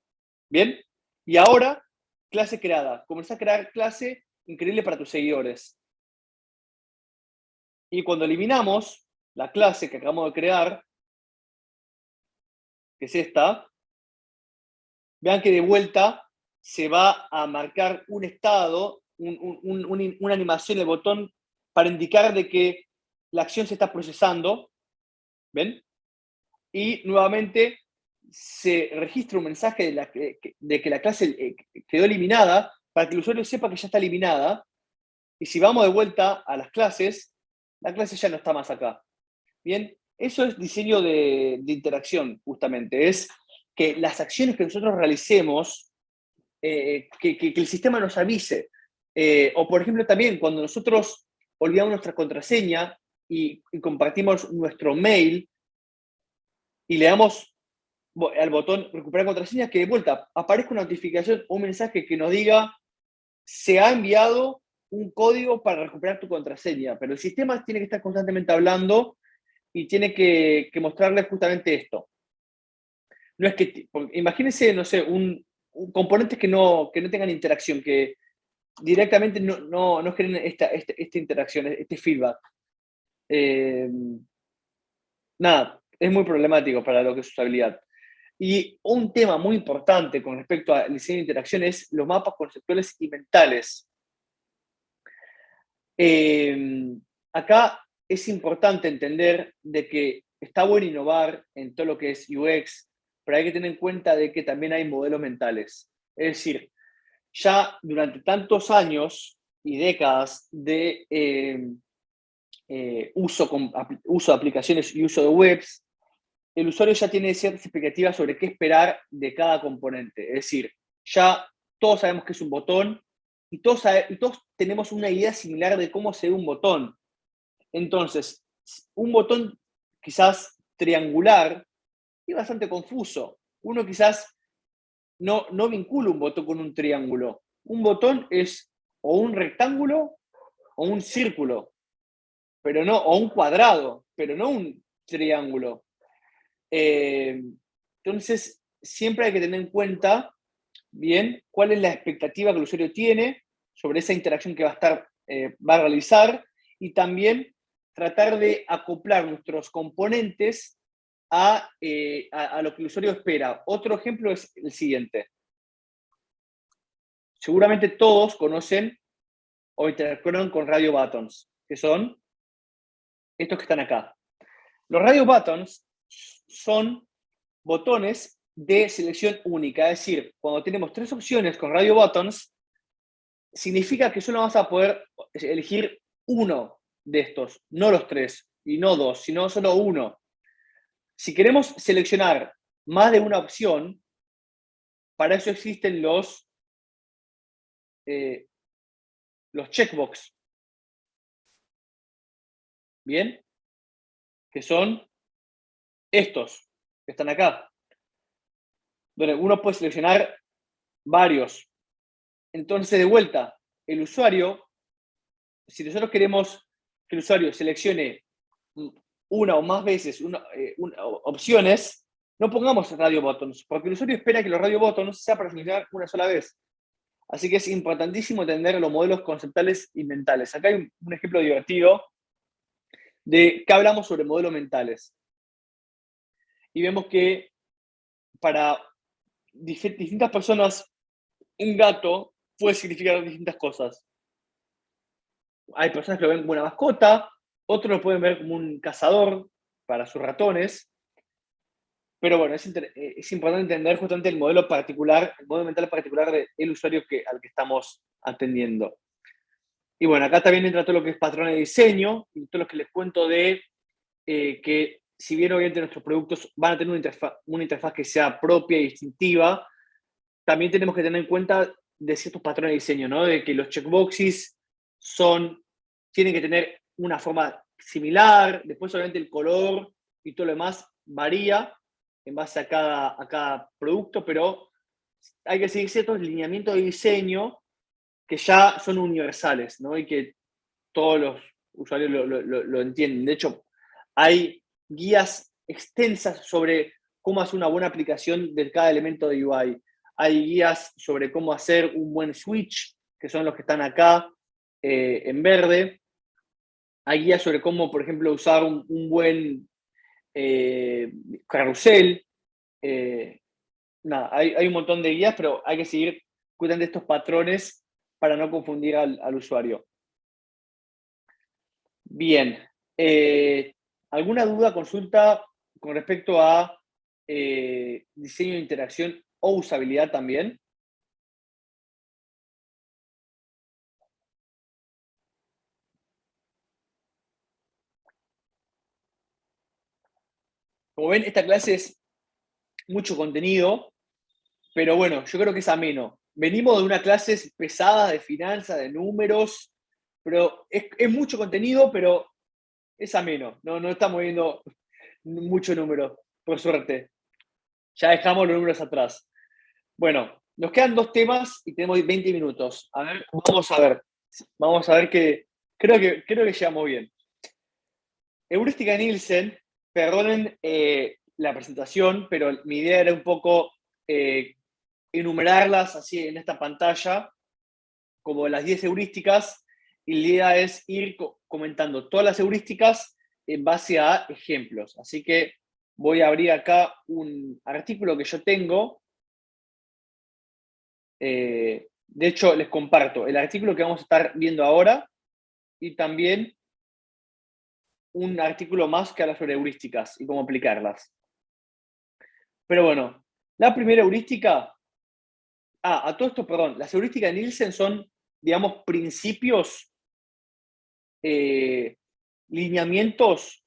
¿bien? Y ahora, clase creada. Comenzá a crear clase increíble para tus seguidores. Y cuando eliminamos la clase que acabamos de crear, que es esta, vean que de vuelta se va a marcar un estado, una animación del botón para indicar de que la acción se está procesando, ¿ven? Y nuevamente se registra un mensaje de que la clase quedó eliminada para que el usuario sepa que ya está eliminada. Y si vamos de vuelta a las clases, la clase ya no está más acá. Bien, eso es diseño de interacción, justamente. Es que las acciones que nosotros realicemos, que el sistema nos avise. O, por ejemplo, también cuando nosotros olvidamos nuestra contraseña y compartimos nuestro mail y le damos al botón recuperar contraseña, que de vuelta aparezca una notificación o un mensaje que nos diga se ha enviado un código para recuperar tu contraseña, pero el sistema tiene que estar constantemente hablando y tiene que mostrarle justamente esto. No es que, imagínense, no sé, componentes que no tengan interacción, que directamente no generen esta interacción, este feedback. Nada, es muy problemático para lo que es usabilidad. Y un tema muy importante con respecto al diseño de interacción es los mapas conceptuales y mentales. Acá es importante entender de que está bueno innovar en todo lo que es UX, pero hay que tener en cuenta de que también hay modelos mentales. Es decir, ya durante tantos años y décadas de uso de aplicaciones y uso de webs, el usuario ya tiene ciertas expectativas sobre qué esperar de cada componente. Es decir, ya todos sabemos que es un botón y todos tenemos una idea similar de cómo se ve un botón. Entonces, un botón quizás triangular es bastante confuso. Uno quizás no vincula un botón con un triángulo. Un botón es o un rectángulo o un círculo, pero no, o un cuadrado, pero no un triángulo. Entonces, siempre hay que tener en cuenta bien cuál es la expectativa que el usuario tiene sobre esa interacción que va a realizar, y también tratar de acoplar nuestros componentes a lo que el usuario espera. Otro ejemplo es el siguiente. Seguramente todos conocen o interactúan con radio buttons, que son estos que están acá. Los radio buttons son botones de selección única, es decir, cuando tenemos 3 opciones con radio buttons, significa que solo vas a poder elegir uno de estos, no los 3, y no 2, sino solo uno. Si queremos seleccionar más de una opción, para eso existen los checkbox. ¿Bien? Que son estos, que están acá, donde uno puede seleccionar varios. Entonces, de vuelta, el usuario, si nosotros queremos que el usuario seleccione una o más veces opciones, no pongamos radio buttons, porque el usuario espera que los radio buttons sea para seleccionar una sola vez. Así que es importantísimo entender los modelos conceptuales y mentales. Acá hay un ejemplo divertido de qué hablamos sobre modelos mentales. Y vemos que para distintas personas, un gato puede significar distintas cosas. Hay personas que lo ven como una mascota, otros lo pueden ver como un cazador para sus ratones. Pero bueno, es importante entender justamente el modelo mental particular del usuario al que estamos atendiendo. Y bueno, acá también entra todo lo que es patrón de diseño y todo lo que les cuento de que si bien obviamente nuestros productos van a tener una interfaz que sea propia y distintiva, también tenemos que tener en cuenta de ciertos patrones de diseño, ¿no? De que los checkboxes tienen que tener una forma similar, después obviamente el color y todo lo demás varía en base a cada producto, pero hay que seguir ciertos lineamientos de diseño que ya son universales, ¿no? Y que todos los usuarios lo entienden. De hecho, hay guías extensas sobre cómo hacer una buena aplicación de cada elemento de UI. Hay guías sobre cómo hacer un buen switch, que son los que están acá en verde. Hay guías sobre cómo, por ejemplo, usar un buen carrusel. Hay un montón de guías, pero hay que seguir cuidando estos patrones para no confundir al usuario. Bien. ¿Alguna duda, consulta con respecto a diseño de interacción o usabilidad también? Como ven, esta clase es mucho contenido, pero bueno, yo creo que es ameno. Venimos de una clase pesada de finanzas, de números, pero es mucho contenido, pero es ameno. No estamos viendo mucho número, por suerte. Ya dejamos los números atrás. Bueno, nos quedan 2 temas y tenemos 20 minutos. A ver, vamos a ver que creo que llegamos bien. Heurística Nielsen, perdonen la presentación, pero mi idea era un poco enumerarlas así en esta pantalla, como las 10 heurísticas, y la idea es ir comentando todas las heurísticas en base a ejemplos. Así que voy a abrir acá un artículo que yo tengo. De hecho, les comparto el artículo que vamos a estar viendo ahora y también un artículo más que habla sobre heurísticas y cómo aplicarlas. Pero bueno, la primera heurística... a todo esto, perdón, las heurísticas de Nielsen son, digamos, principios, lineamientos,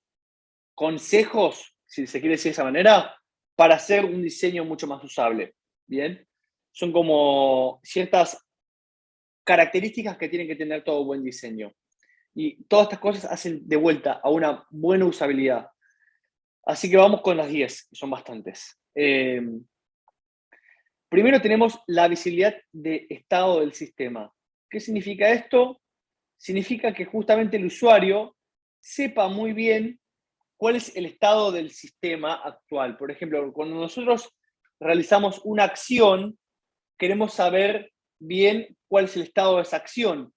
consejos, si se quiere decir de esa manera, para hacer un diseño mucho más usable. ¿Bien? Son como ciertas características que tienen que tener todo buen diseño. Y todas estas cosas hacen de vuelta a una buena usabilidad. Así que vamos con las 10, que son bastantes. Primero tenemos la visibilidad de estado del sistema. ¿Qué significa esto? Significa que justamente el usuario sepa muy bien cuál es el estado del sistema actual. Por ejemplo, cuando nosotros realizamos una acción, queremos saber bien cuál es el estado de esa acción.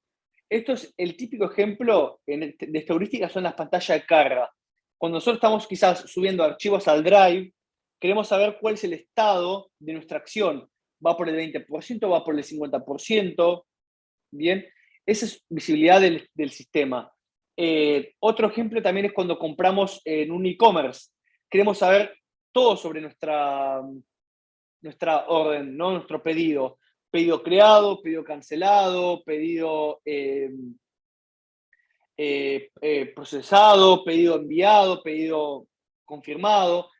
Esto es el típico ejemplo de esta heurística, son las pantallas de carga. Cuando nosotros estamos quizás subiendo archivos al Drive, queremos saber cuál es el estado de nuestra acción. ¿Va por el 20%? ¿Va por el 50%? Bien, esa es visibilidad del sistema. Otro ejemplo también es cuando compramos en un e-commerce. Queremos saber todo sobre nuestra orden, ¿no? Nuestro pedido. Pedido creado, pedido cancelado, pedido procesado, pedido enviado, pedido confirmado,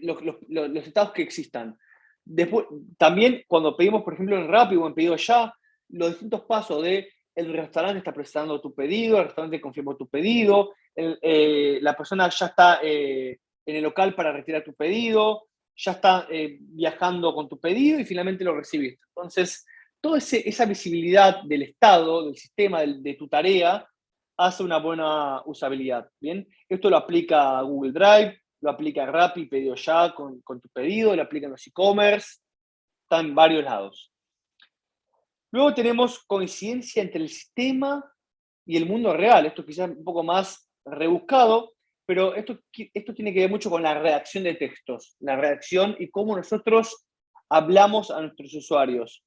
los estados que existan. Después, también cuando pedimos, por ejemplo, en Rappi o en Pedido Ya, los distintos pasos de el restaurante está procesando tu pedido, el restaurante confirmó tu pedido, la persona ya está en el local para retirar tu pedido, ya está viajando con tu pedido y finalmente lo recibiste. Entonces, toda esa visibilidad del estado, del sistema, de tu tarea, hace una buena usabilidad. ¿Bien? Esto lo aplica a Google Drive, lo aplica a Rappi, Pedido Ya con tu pedido, lo aplica en los e-commerce, está en varios lados. Luego tenemos coincidencia entre el sistema y el mundo real. Esto quizás un poco más rebuscado, pero esto tiene que ver mucho con la redacción de textos, la redacción y cómo nosotros hablamos a nuestros usuarios.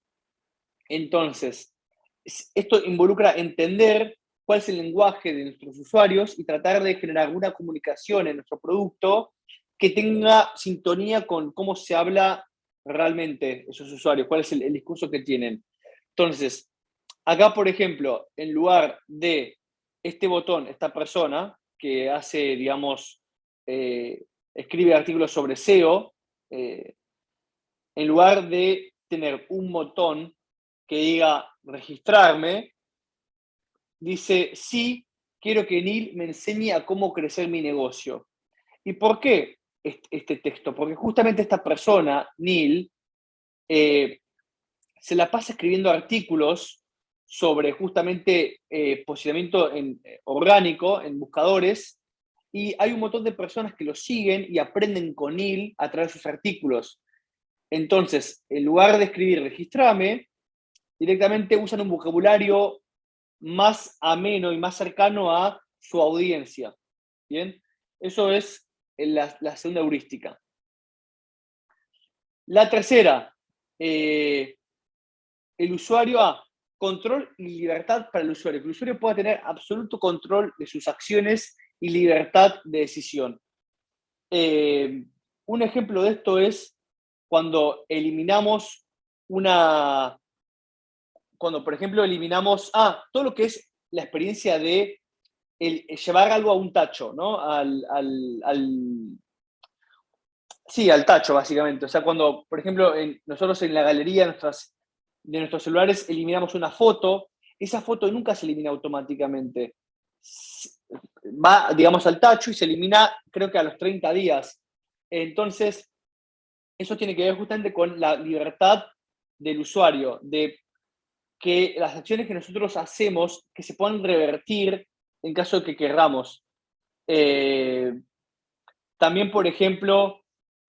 Entonces, esto involucra entender cuál es el lenguaje de nuestros usuarios y tratar de generar una comunicación en nuestro producto que tenga sintonía con cómo se habla realmente esos usuarios, cuál es el discurso que tienen. Entonces, acá, por ejemplo, en lugar de este botón, esta persona que hace, digamos, escribe artículos sobre SEO, en lugar de tener un botón que diga registrarme, dice, sí, quiero que Neil me enseñe a cómo crecer mi negocio. ¿Y por qué este texto? Porque justamente esta persona, Neil, se la pasa escribiendo artículos sobre justamente posicionamiento orgánico en buscadores, y hay un montón de personas que lo siguen y aprenden con Neil a través de sus artículos. Entonces, en lugar de escribir registrame, directamente usan un vocabulario más ameno y más cercano a su audiencia. ¿Bien? Eso es la segunda heurística. La tercera, el usuario, control y libertad para el usuario. Que el usuario pueda tener absoluto control de sus acciones y libertad de decisión. Un ejemplo de esto es cuando eliminamos cuando, por ejemplo, eliminamos todo lo que es la experiencia de llevar algo a un tacho, ¿no? Sí, al tacho, básicamente. O sea, cuando, por ejemplo, nosotros en la galería de nuestros celulares eliminamos una foto, esa foto nunca se elimina automáticamente. Va, digamos, al tacho y se elimina, creo que a los 30 días. Entonces, eso tiene que ver justamente con la libertad del usuario, de que las acciones que nosotros hacemos que se puedan revertir en caso de que querramos. También, por ejemplo,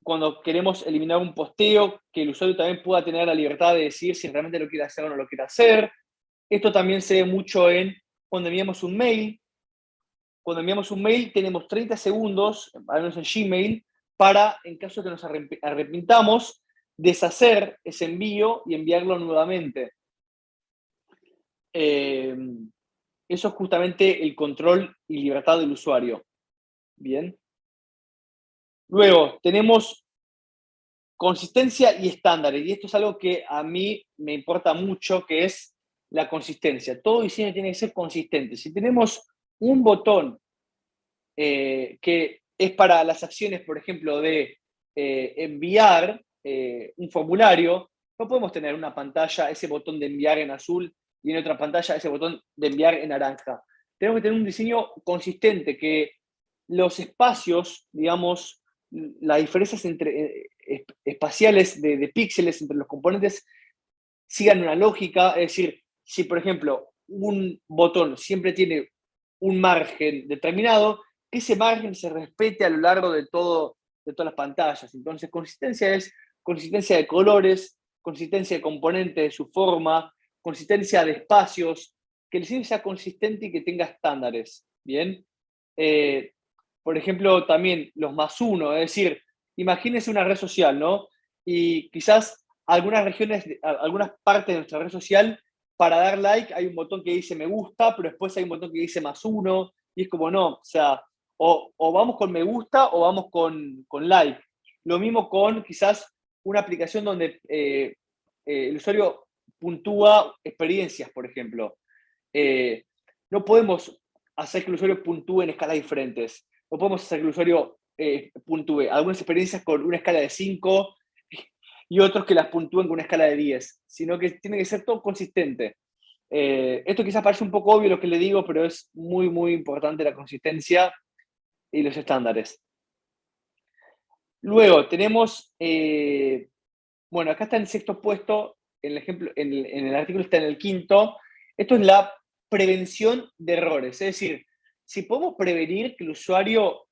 cuando queremos eliminar un posteo, que el usuario también pueda tener la libertad de decir si realmente lo quiere hacer o no lo quiere hacer. Esto también se ve mucho en cuando enviamos un mail. Cuando enviamos un mail tenemos 30 segundos, al menos en Gmail, para, en caso de que nos arrepintamos, deshacer ese envío y enviarlo nuevamente. Eso es justamente el control y libertad del usuario. Bien. Luego, tenemos consistencia y estándares. Y esto es algo que a mí me importa mucho, que es la consistencia. Todo diseño tiene que ser consistente. Si tenemos un botón que es para las acciones, por ejemplo, de enviar un formulario, no podemos tener una pantalla, ese botón de enviar en azul, y en otra pantalla ese botón de enviar en naranja. Tenemos que tener un diseño consistente, que los espacios, digamos, las diferencias entre, espaciales de píxeles entre los componentes sigan una lógica. Es decir, si por ejemplo un botón siempre tiene un margen determinado, que ese margen se respete a lo largo de todas las pantallas. Entonces, consistencia es consistencia de colores, consistencia de componentes, de su forma, consistencia de espacios, que el diseño sea consistente y que tenga estándares. Bien. Por ejemplo, también los +1, es decir, imagínense una red social, ¿no? Y quizás algunas regiones, algunas partes de nuestra red social, para dar like hay un botón que dice me gusta, pero después hay un botón que dice +1, y es como no, o sea, o vamos con me gusta o vamos con like. Lo mismo con quizás una aplicación donde el usuario puntúa experiencias, por ejemplo. No podemos hacer que el usuario puntúe en escalas diferentes. No podemos hacer que el usuario puntúe algunas experiencias con una escala de 5 y otros que las puntúen con una escala de 10, sino que tiene que ser todo consistente. Esto quizás parece un poco obvio lo que le digo, pero es muy, muy importante la consistencia y los estándares. Luego tenemos, bueno, acá está en el sexto puesto, en el ejemplo, en el artículo está en el quinto. Esto es la prevención de errores. Es decir, si podemos prevenir que el usuario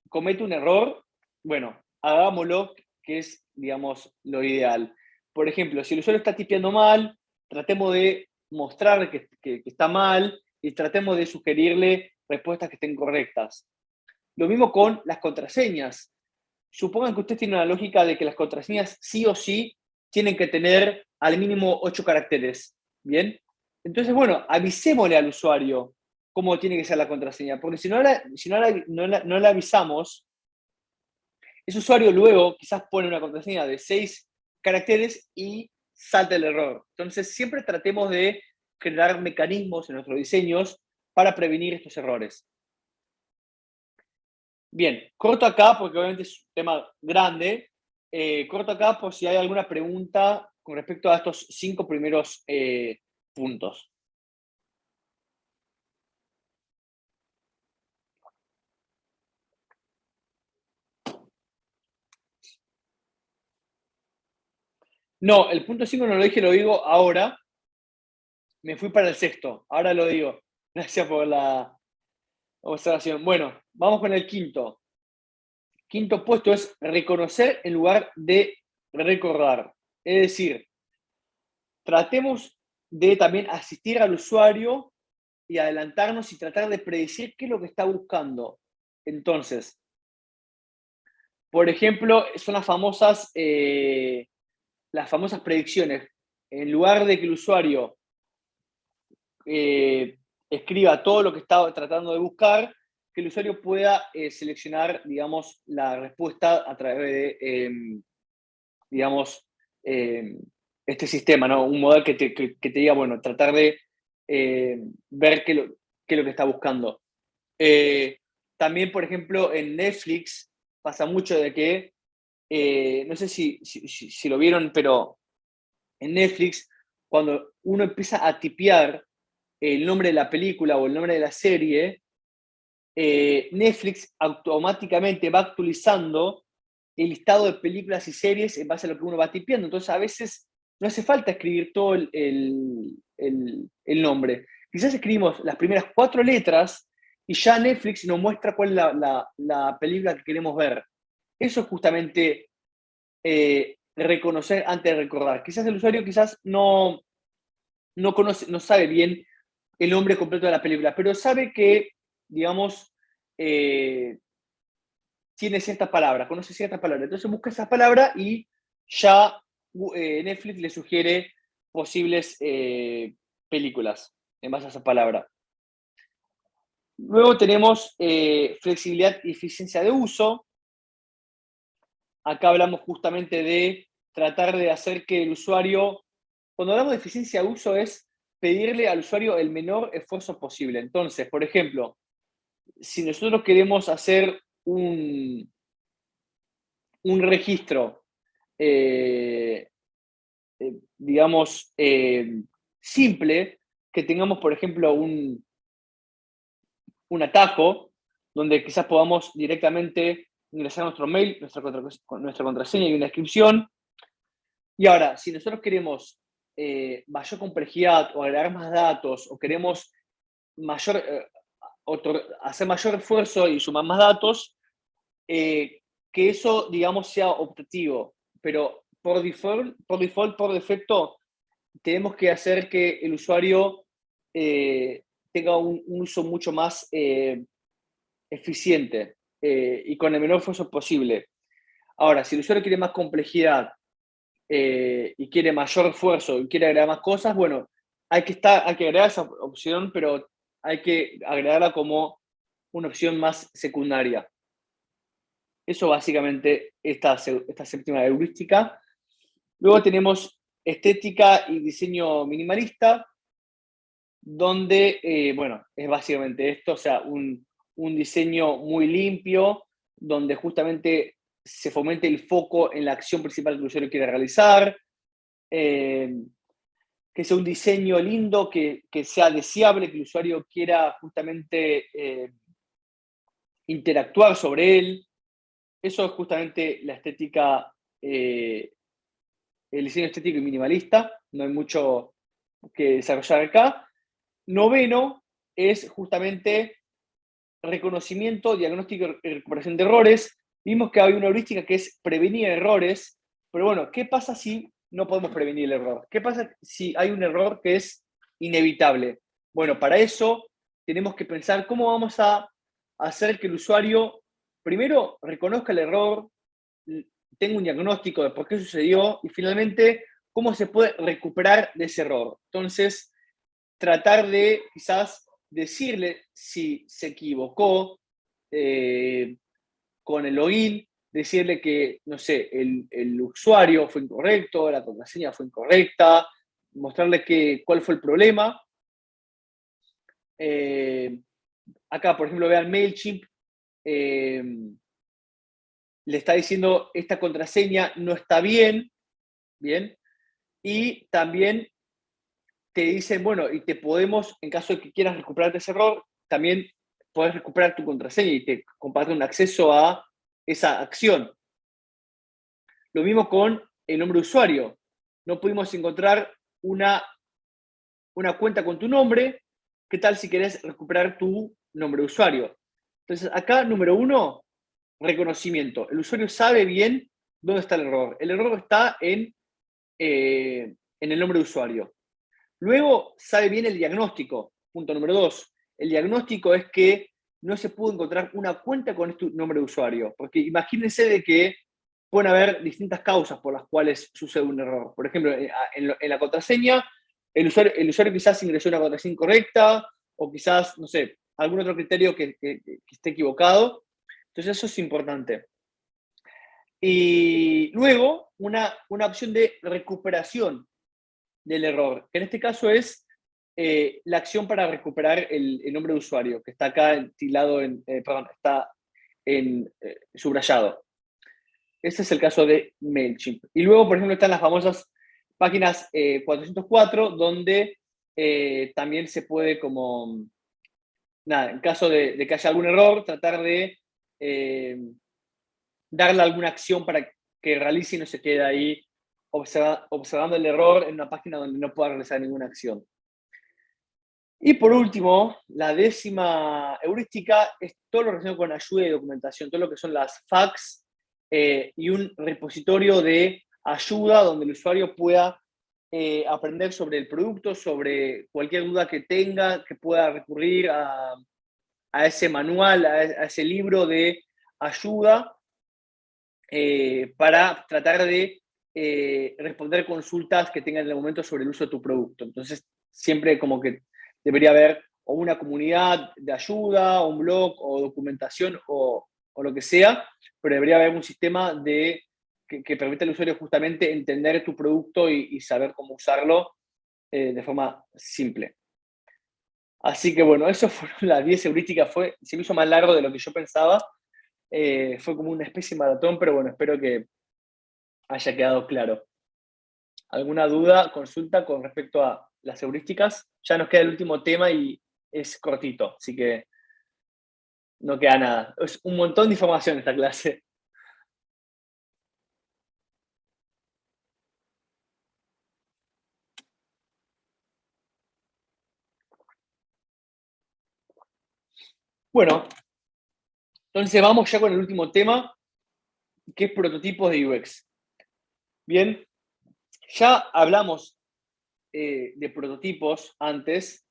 comete un error, bueno, hagámoslo, que es, digamos, lo ideal. Por ejemplo, si el usuario está tipeando mal, tratemos de mostrar que está mal y tratemos de sugerirle respuestas que estén correctas. Lo mismo con las contraseñas. Supongan que usted tiene una lógica de que las contraseñas sí o sí tienen que tener al mínimo 8 caracteres. ¿Bien? Entonces, bueno, avisémosle al usuario cómo tiene que ser la contraseña, porque si no la avisamos, ese usuario luego quizás pone una contraseña de 6 caracteres y salta el error. Entonces, siempre tratemos de generar mecanismos en nuestros diseños para prevenir estos errores. Bien, corto acá porque obviamente es un tema grande. Corto acá por si hay alguna pregunta con respecto a estos 5 primeros puntos. No, el punto 5 no lo dije, lo digo ahora. Me fui para el sexto, ahora lo digo. Gracias por la observación. Bueno, vamos con el quinto. Quinto puesto es reconocer en lugar de recordar. Es decir, tratemos de también asistir al usuario y adelantarnos y tratar de predecir qué es lo que está buscando. Entonces, por ejemplo, son las famosas predicciones. En lugar de que el usuario escriba todo lo que está tratando de buscar, que el usuario pueda seleccionar, digamos, la respuesta a través de, digamos, este sistema, ¿no? Un modelo que te diga, bueno, tratar de ver qué es lo que está buscando. También, por ejemplo, en Netflix pasa mucho de que, no sé si lo vieron, pero en Netflix, cuando uno empieza a tipear el nombre de la película o el nombre de la serie, Netflix automáticamente va actualizando el listado de películas y series en base a lo que uno va tipeando. Entonces, a veces no hace falta escribir todo el nombre. Quizás escribimos las primeras 4 letras y ya Netflix nos muestra cuál es la película que queremos ver. Eso es justamente reconocer antes de recordar. Quizás el usuario no conoce, no sabe bien el nombre completo de la película, pero sabe que, digamos, tiene ciertas palabras, conoce ciertas palabras. Entonces busca esas palabras y ya Netflix le sugiere posibles películas en base a esa palabra. Luego tenemos flexibilidad y eficiencia de uso. Acá hablamos justamente de tratar de hacer que el usuario, cuando hablamos de eficiencia de uso, es pedirle al usuario el menor esfuerzo posible. Entonces, por ejemplo, si nosotros queremos hacer un registro, digamos, simple, que tengamos, por ejemplo, un atajo, donde quizás podamos directamente ingresar nuestro mail, nuestra contraseña y una descripción. Y ahora, si nosotros queremos mayor complejidad o agregar más datos o queremos hacer mayor esfuerzo y sumar más datos, que eso, digamos, sea optativo. Pero por defecto, tenemos que hacer que el usuario tenga un uso mucho más eficiente y con el menor esfuerzo posible. Ahora, si el usuario quiere más complejidad y quiere mayor esfuerzo y quiere agregar más cosas, bueno, hay que agregar esa opción, pero hay que agregarla como una opción más secundaria. Eso básicamente esta séptima heurística. Luego tenemos estética y diseño minimalista, donde, bueno, es básicamente esto, o sea, un diseño muy limpio, donde justamente se fomente el foco en la acción principal que el usuario quiere realizar, que sea un diseño lindo, que sea deseable, que el usuario quiera justamente interactuar sobre él. Eso es justamente la estética, el diseño estético y minimalista, no hay mucho que desarrollar acá. Noveno es justamente reconocimiento, diagnóstico y recuperación de errores. Vimos que hay una heurística que es prevenir errores, pero bueno, ¿qué pasa si no podemos prevenir el error? ¿Qué pasa si hay un error que es inevitable? Bueno, para eso tenemos que pensar cómo vamos a hacer que el usuario primero reconozca el error, tenga un diagnóstico de por qué sucedió y finalmente cómo se puede recuperar de ese error. Entonces, tratar de quizás decirle si se equivocó con el login, decirle que, no sé, el usuario fue incorrecto, la contraseña fue incorrecta, mostrarle cuál fue el problema. Acá, por ejemplo, vean MailChimp, le está diciendo esta contraseña no está bien, y también te dicen, bueno, y te podemos, en caso de que quieras recuperarte ese error, también puedes recuperar tu contraseña y te comparten un acceso a esa acción. Lo mismo con el nombre de usuario. No pudimos encontrar una cuenta con tu nombre. ¿Qué tal si querés recuperar tu nombre de usuario? Entonces, acá, número 1, reconocimiento. El usuario sabe bien dónde está el error. El error está en el nombre de usuario. Luego, sabe bien el diagnóstico. Punto número 2. El diagnóstico es que no se pudo encontrar una cuenta con este nombre de usuario. Porque imagínense de que pueden haber distintas causas por las cuales sucede un error. Por ejemplo, en la contraseña, el usuario quizás ingresó una contraseña incorrecta o quizás, no sé, algún otro criterio que esté equivocado. Entonces, eso es importante. Y luego, una opción de recuperación del error, que en este caso es la acción para recuperar el nombre de usuario, que está acá tildado está subrayado. Ese es el caso de MailChimp. Y luego, por ejemplo, están las famosas páginas 404, donde también se puede en caso de que haya algún error, tratar de darle alguna acción para que realice y no se quede ahí observando el error en una página donde no pueda realizar ninguna acción. Y por último, la 10ª heurística es todo lo relacionado con ayuda y documentación, todo lo que son las FAQs y un repositorio de ayuda donde el usuario pueda aprender sobre el producto, sobre cualquier duda que tenga, que pueda recurrir a ese manual, a ese libro de ayuda para tratar de responder consultas que tengan en el momento sobre el uso de tu producto. Entonces, siempre como que debería haber o una comunidad de ayuda, o un blog, o documentación, o lo que sea, pero debería haber un sistema que permita al usuario justamente entender tu producto y saber cómo usarlo de forma simple. Así que bueno, eso fueron las 10 heurísticas. Se me hizo más largo de lo que yo pensaba. Fue como una especie de maratón, pero bueno, espero que haya quedado claro. ¿Alguna duda, consulta con respecto a las heurísticas? Ya nos queda el último tema y es cortito, así que no queda nada. Es un montón de información esta clase. Bueno, entonces vamos ya con el último tema, que es prototipos de UX. Bien, ya hablamos de prototipos antes,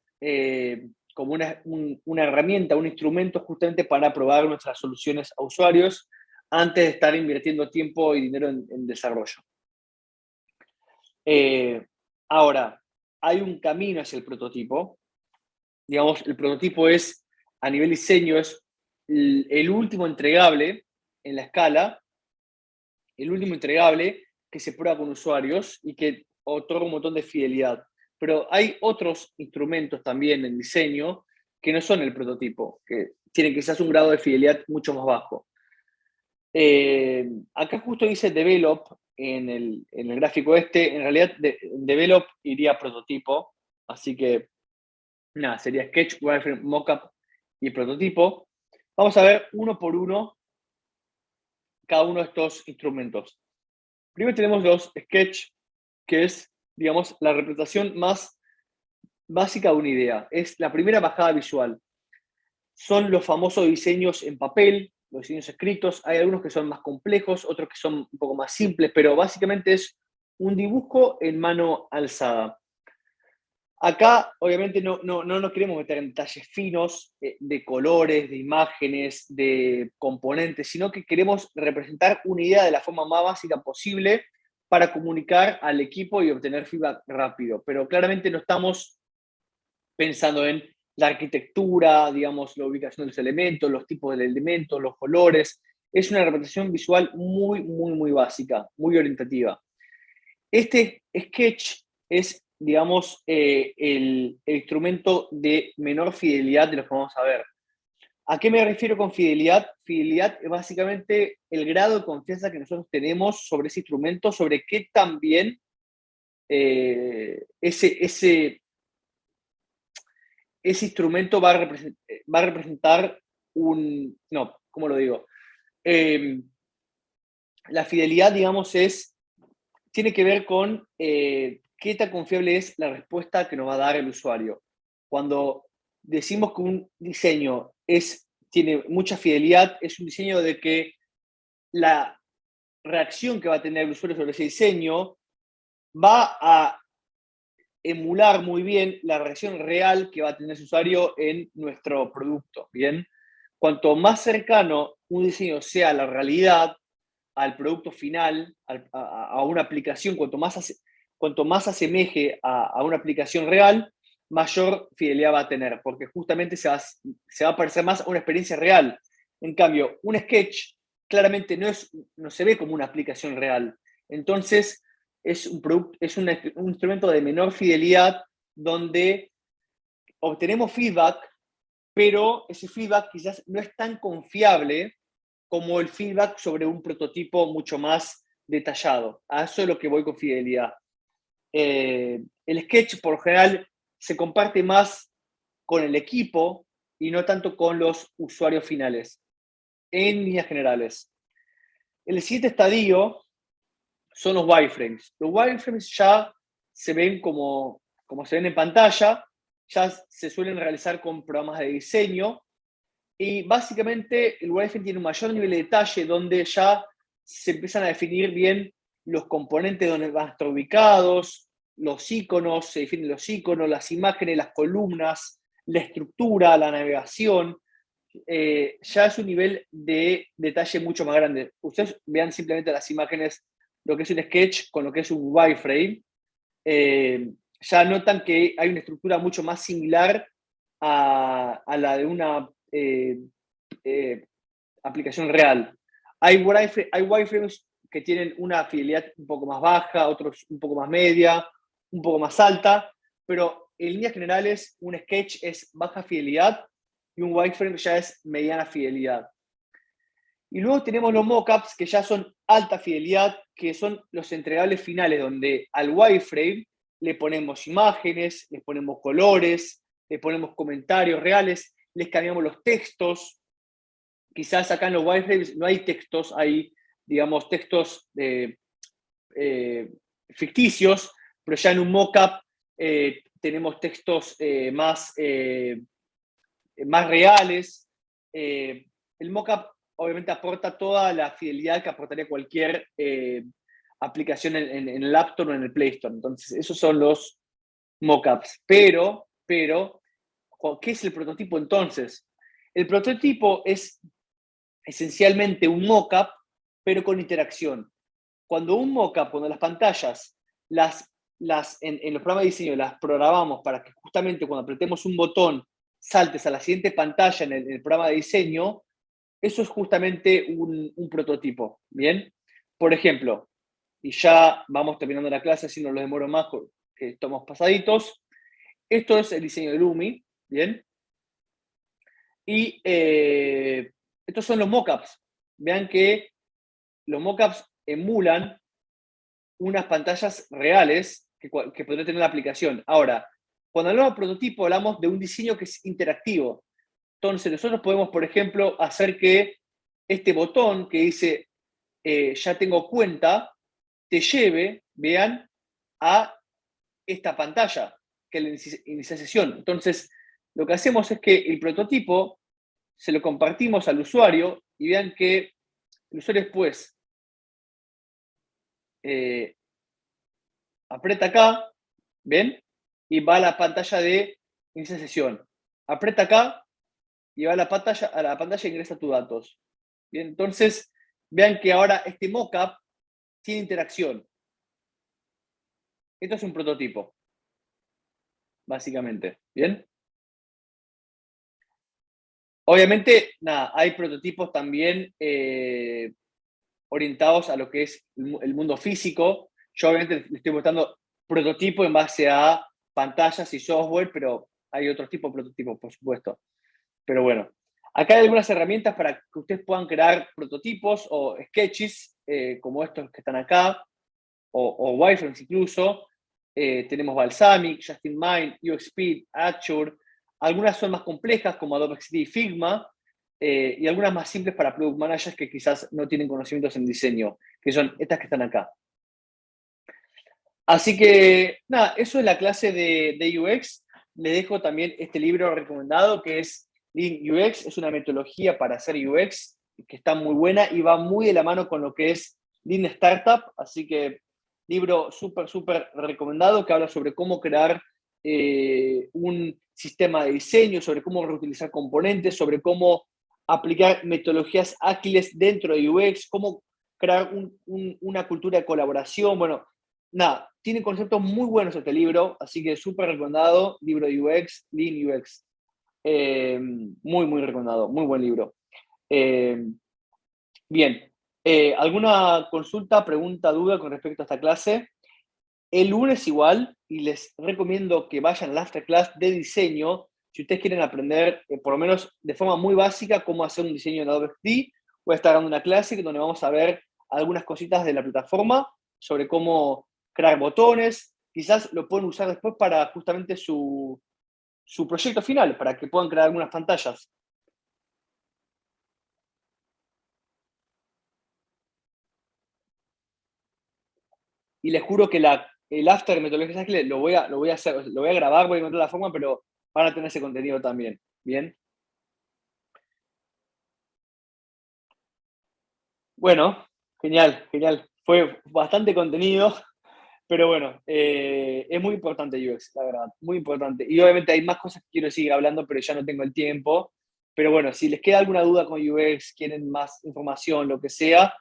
como una herramienta, un instrumento justamente para probar nuestras soluciones a usuarios antes de estar invirtiendo tiempo y dinero en desarrollo. Ahora, hay un camino hacia el prototipo. Digamos, el prototipo es, a nivel diseño, es el último entregable en la escala, el último entregable que se prueba con usuarios y que otorga un montón de fidelidad. Pero hay otros instrumentos también en diseño que no son el prototipo, que tienen quizás un grado de fidelidad mucho más bajo. Acá justo dice develop en el gráfico este, en realidad develop iría a prototipo, así que nada, sería sketch, wireframe, mockup y prototipo. Vamos a ver uno por uno cada uno de estos instrumentos. Primero tenemos los sketch, que es, digamos, la representación más básica de una idea. Es la primera bajada visual. Son los famosos diseños en papel, los diseños escritos. Hay algunos que son más complejos, otros que son un poco más simples, pero básicamente es un dibujo en mano alzada. Acá, obviamente, no nos queremos meter en detalles finos de colores, de imágenes, de componentes, sino que queremos representar una idea de la forma más básica posible para comunicar al equipo y obtener feedback rápido. Pero claramente no estamos pensando en la arquitectura, digamos, la ubicación de los elementos, los tipos de elementos, los colores. Es una representación visual muy, muy, muy básica, muy orientativa. Este sketch es, digamos, el instrumento de menor fidelidad de los que vamos a ver. ¿A qué me refiero con fidelidad? Fidelidad es básicamente el grado de confianza que nosotros tenemos sobre ese instrumento, sobre qué tan bien ese instrumento va a representar un... No, ¿cómo lo digo? La fidelidad, digamos, tiene que ver con qué tan confiable es la respuesta que nos va a dar el usuario. Cuando decimos que un diseño tiene mucha fidelidad, es un diseño de que la reacción que va a tener el usuario sobre ese diseño va a emular muy bien la reacción real que va a tener ese usuario en nuestro producto, ¿bien? Cuanto más cercano un diseño sea a la realidad, al producto final, a una aplicación, cuanto más asemeje a una aplicación real, mayor fidelidad va a tener, porque justamente se va a parecer más a una experiencia real. En cambio, un sketch claramente no se ve como una aplicación real. Entonces, es un instrumento de menor fidelidad donde obtenemos feedback, pero ese feedback quizás no es tan confiable como el feedback sobre un prototipo mucho más detallado. A eso es lo que voy con fidelidad. El sketch, por lo general, se comparte más con el equipo y no tanto con los usuarios finales, en líneas generales. El siguiente estadio son los wireframes. Los wireframes ya se ven como se ven en pantalla, ya se suelen realizar con programas de diseño, y básicamente el wireframe tiene un mayor nivel de detalle donde ya se empiezan a definir bien los componentes donde van a estar ubicados, los iconos, se definen los iconos, las imágenes, las columnas, la estructura, la navegación. Ya es un nivel de detalle mucho más grande. Ustedes vean simplemente las imágenes, lo que es un sketch con lo que es un wireframe. Ya notan que hay una estructura mucho más similar a la de una aplicación real. Hay wireframes que tienen una fidelidad un poco más baja, otros un poco más media, un poco más alta, pero en líneas generales un sketch es baja fidelidad y un wireframe ya es mediana fidelidad. Y luego tenemos los mockups que ya son alta fidelidad, que son los entregables finales, donde al wireframe le ponemos imágenes, le ponemos colores, le ponemos comentarios reales, les cambiamos los textos. Quizás acá en los wireframes no hay textos, hay, digamos, textos ficticios, pero ya en un mockup tenemos textos más reales. El mockup obviamente aporta toda la fidelidad que aportaría cualquier aplicación en el App Store o en el Play Store. Entonces, esos son los mockups. Pero, ¿qué es el prototipo entonces? El prototipo es esencialmente un mockup, pero con interacción. Cuando las pantallas en los programas de diseño las programamos para que justamente cuando apretemos un botón saltes a la siguiente pantalla en el programa de diseño, eso es justamente un prototipo, ¿bien? Por ejemplo, y ya vamos terminando la clase, así no lo demoro más, que estamos pasaditos. Esto es el diseño de Lumi, ¿bien? Y estos son los mockups. Vean que los mockups emulan unas pantallas reales que podría tener la aplicación. Ahora, cuando hablamos de prototipo, hablamos de un diseño que es interactivo. Entonces, nosotros podemos, por ejemplo, hacer que este botón que dice ya tengo cuenta, te lleve, vean, a esta pantalla, que es la inicialización. Entonces, lo que hacemos es que el prototipo se lo compartimos al usuario y vean que el usuario después aprieta acá, ¿ven? Y va a la pantalla de inicia sesión. Aprieta acá y va a la pantalla e ingresa tus datos. Bien, entonces, vean que ahora este mockup tiene interacción. Esto es un prototipo, básicamente. ¿Bien? Obviamente, nada, hay prototipos también orientados a lo que es el mundo físico. Yo obviamente le estoy mostrando prototipo en base a pantallas y software, pero hay otro tipo de prototipos, por supuesto. Pero bueno, acá hay algunas herramientas para que ustedes puedan crear prototipos o sketches, como estos que están acá, o wireframes incluso. Tenemos Balsamiq, Justinmind, UXSpeed, Azure. Algunas son más complejas, como Adobe XD y Figma, y algunas más simples para product managers que quizás no tienen conocimientos en diseño, que son estas que están acá. Así que, nada, eso es la clase de UX. Les dejo también este libro recomendado que es Lean UX. Es una metodología para hacer UX que está muy buena y va muy de la mano con lo que es Lean Startup. Así que, libro súper, súper recomendado que habla sobre cómo crear un sistema de diseño, sobre cómo reutilizar componentes, sobre cómo aplicar metodologías ágiles dentro de UX, cómo crear una cultura de colaboración. Bueno, nada, tiene conceptos muy buenos este libro, así que súper recomendado, libro de UX, Lean UX. Muy, muy recomendado, muy buen libro. Bien, ¿alguna consulta, pregunta, duda con respecto a esta clase? El lunes igual, y les recomiendo que vayan a la masterclass de diseño, si ustedes quieren aprender, por lo menos de forma muy básica, cómo hacer un diseño en Adobe XD. Voy a estar dando una clase donde vamos a ver algunas cositas de la plataforma, sobre cómo crear botones. Quizás lo pueden usar después para justamente su proyecto final, para que puedan crear algunas pantallas. y les juro que el after de metodologías ágiles lo voy a hacer, lo voy a grabar, voy a encontrar la forma, pero van a tener ese contenido también. ¿Bien? Bueno, genial, genial. Fue bastante contenido, pero bueno, es muy importante UX, la verdad, muy importante. Y obviamente hay más cosas que quiero seguir hablando, pero ya no tengo el tiempo. Pero bueno, si les queda alguna duda con UX, quieren más información, lo que sea,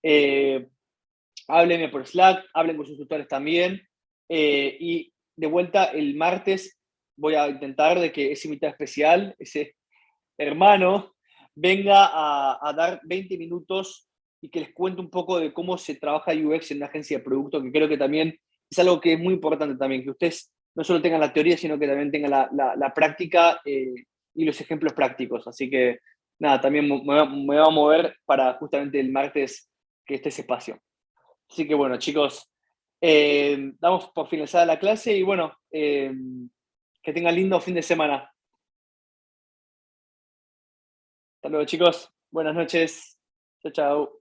eh, háblenme por Slack, hablen con sus tutores también. Y de vuelta, el martes voy a intentar de que ese invitado especial, ese hermano, venga a dar 20 minutos y que les cuente un poco de cómo se trabaja UX en una agencia de producto, que creo que también es algo que es muy importante también, que ustedes no solo tengan la teoría, sino que también tengan la práctica y los ejemplos prácticos. Así que nada, también me va a mover para justamente el martes que esté ese espacio. Así que bueno, chicos, damos por finalizada la clase y bueno, que tengan lindo fin de semana. Hasta luego, chicos. Buenas noches. Chao, chao.